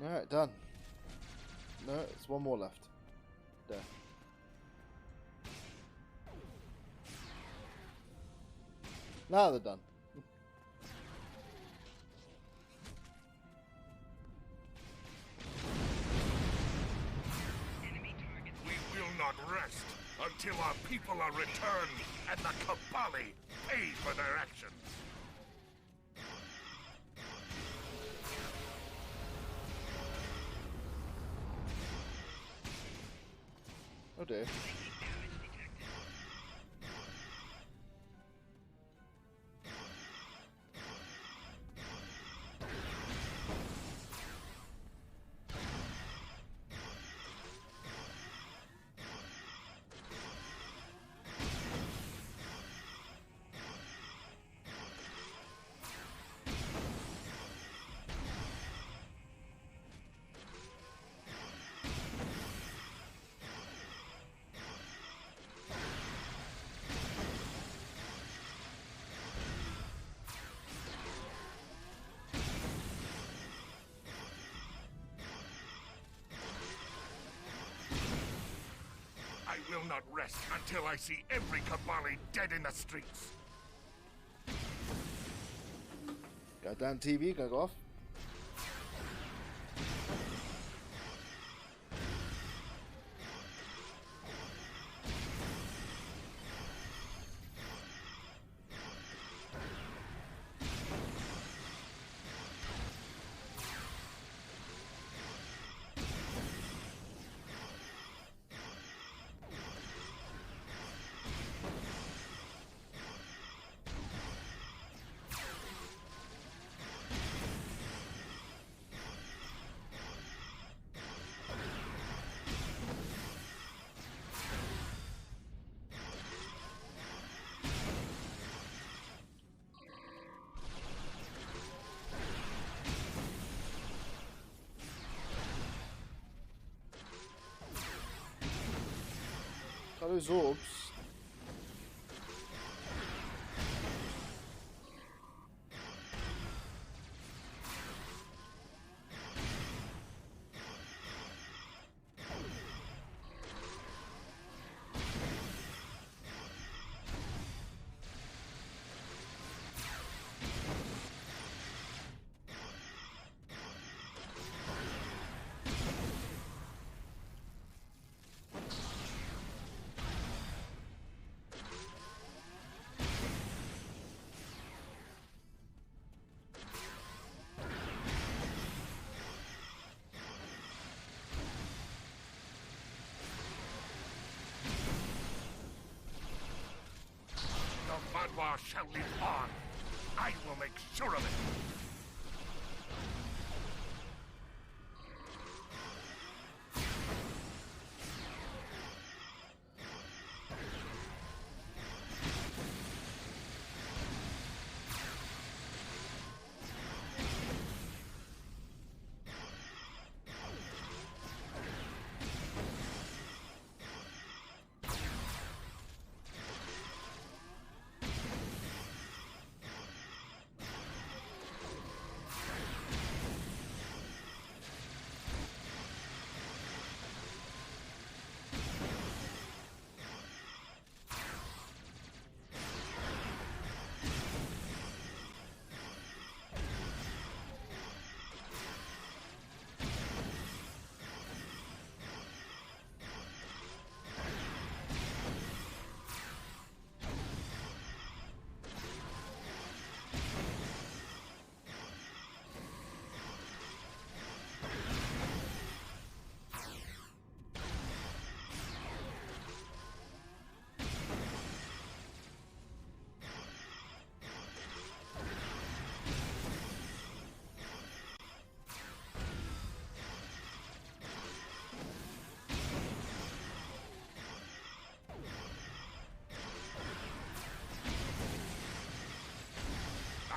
Alright, done. No, there's one more left. There. Now they're done. We will not rest until our people are returned and the Kobali pay for their actions. Oh dear. I will not rest until I see every Kobali dead in the streets. Goddamn TV gonna go off. Got those orbs. The Vadwa shall live on. I will make sure of it.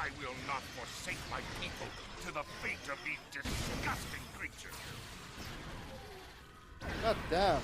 I will not forsake my people to the fate of these disgusting creatures. God damn.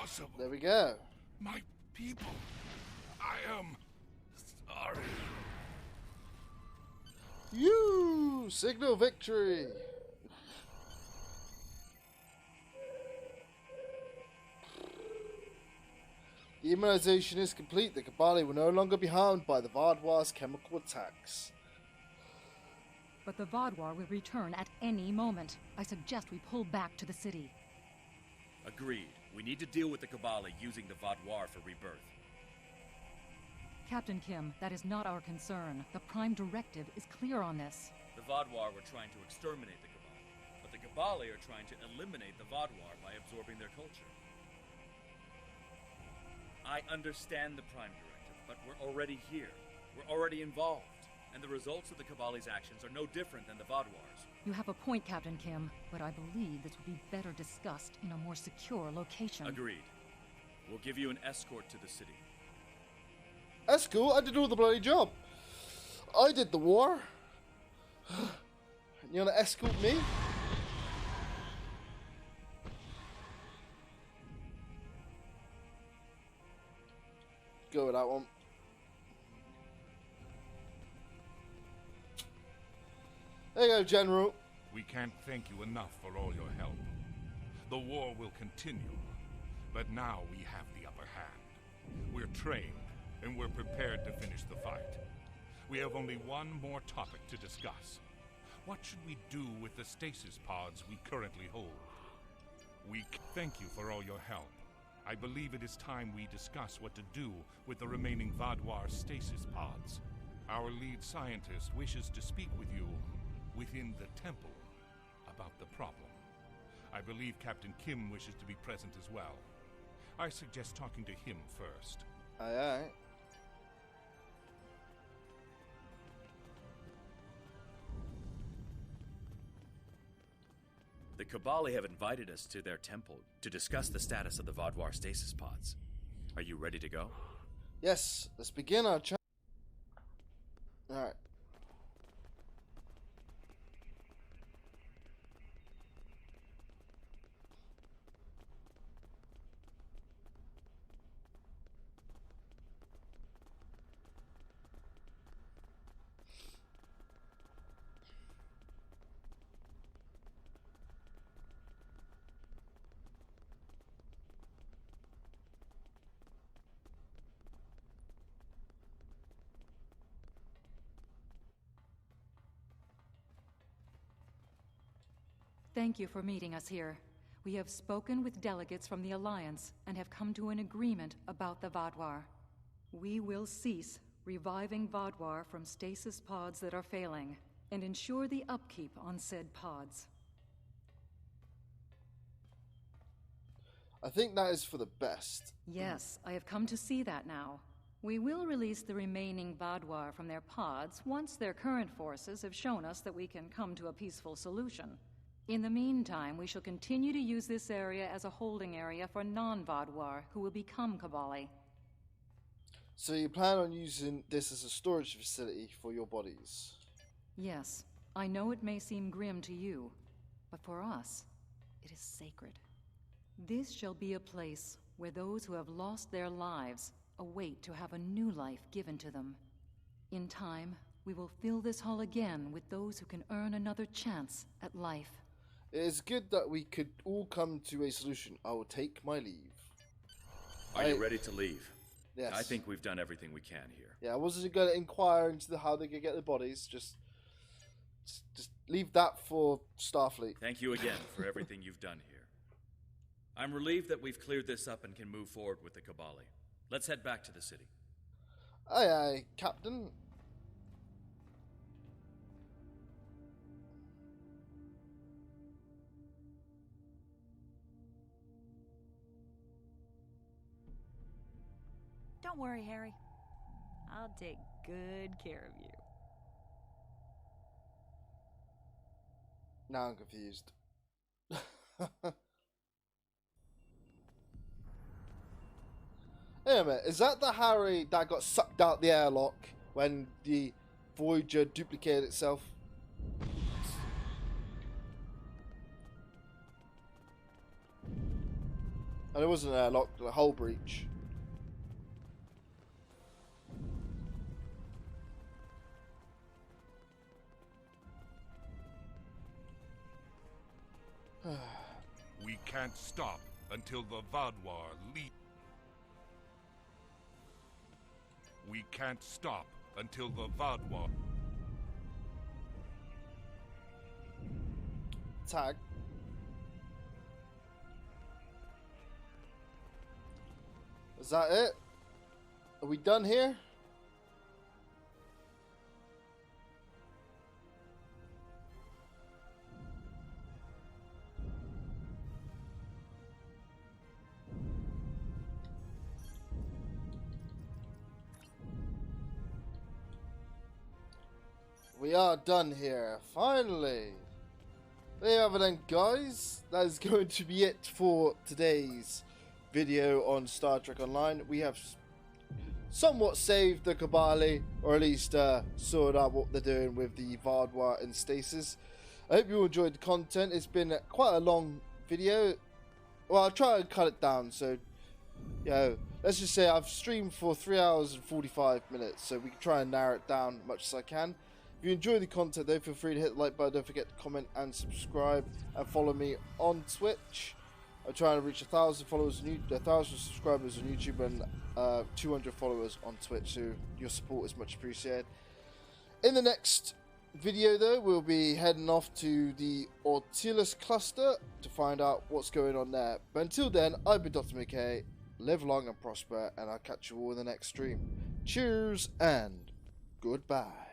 impossible. There we go. My people, I am sorry. You signal victory. The immunization is complete. The Kobali will no longer be harmed by the Vaadwaur's chemical attacks. But the Vaadwaur will return at any moment. I suggest we pull back to the city. Agreed. We need to deal with the Kobali using the Vaadwaur for rebirth. Captain Kim, that is not our concern. The Prime Directive is clear on this. The Vaadwaur were trying to exterminate the Kobali, but the Kobali are trying to eliminate the Vaadwaur by absorbing their culture. I understand the Prime Directive, but we're already here. We're already involved. And the results of the Kobali's actions are no different than the Vaadwaur's. You have a point, Captain Kim, but I believe this would be better discussed in a more secure location. Agreed. We'll give you an escort to the city. Escort? I did all the bloody job. I did the war. You wanna escort me? Go with that one. There you go, General. We can't thank you enough for all your help. The war will continue, but now we have the upper hand. We're trained, and we're prepared to finish the fight. We have only one more topic to discuss. What should we do with the stasis pods we currently hold? We thank you for all your help. I believe it is time we discuss what to do with the remaining Vaadwaur stasis pods. Our lead scientist wishes to speak with you within the temple about the problem. I believe Captain Kim wishes to be present as well. I suggest talking to him first. Aye, aye. The Kobali have invited us to their temple to discuss the status of the Vaadwaur stasis pods. Are you ready to go? Yes, let's begin our chat. Alright. Thank you for meeting us here. We have spoken with delegates from the Alliance and have come to an agreement about the Vaadwaur. We will cease reviving Vaadwaur from stasis pods that are failing and ensure the upkeep on said pods. I think that is for the best. Yes, I have come to see that now. We will release the remaining Vaadwaur from their pods once their current forces have shown us that we can come to a peaceful solution. In the meantime, we shall continue to use this area as a holding area for non-Vaadwaur who will become Kobali. So you plan on using this as a storage facility for your bodies? Yes, I know it may seem grim to you, but for us, it is sacred. This shall be a place where those who have lost their lives await to have a new life given to them. In time, we will fill this hall again with those who can earn another chance at life. It is good that we could all come to a solution. I will take my leave. Are you ready to leave? Yes. I think we've done everything we can here. Yeah, I wasn't going to inquire into how they could get the bodies. Just leave that for Starfleet. Thank you again for everything you've done here. I'm relieved that we've cleared this up and can move forward with the Kobali. Let's head back to the city. Aye, aye, Captain. Don't worry, Harry. I'll take good care of you. Now I'm confused. Wait a minute, is that the Harry that got sucked out the airlock when the Voyager duplicated itself? And it wasn't a lock, a hull breach. We can't stop until the Vaadwaur lead. We can't stop until the Vaadwaur. Tag. Is that it? Are we done here? We are done here, finally. There you have it then, guys. That is going to be it for today's video on Star Trek Online. We have somewhat saved the Kobali, or at least sorted out what they're doing with the Vaadwaur and stasis. I hope you all enjoyed the content. It's been quite a long video. Well, I'll try and cut it down. So, you know, let's just say I've streamed for 3 hours and 45 minutes, so we can try and narrow it down as much as I can. If you enjoy the content though, feel free to hit the like button, don't forget to comment and subscribe, and follow me on Twitch. I'm trying to reach 1,000 followers, 1,000 subscribers on YouTube, and 200 followers on Twitch, so your support is much appreciated. In the next video though, we'll be heading off to the Ortilis cluster to find out what's going on there. But until then, I've been Dr. McKay, live long and prosper, and I'll catch you all in the next stream. Cheers and goodbye.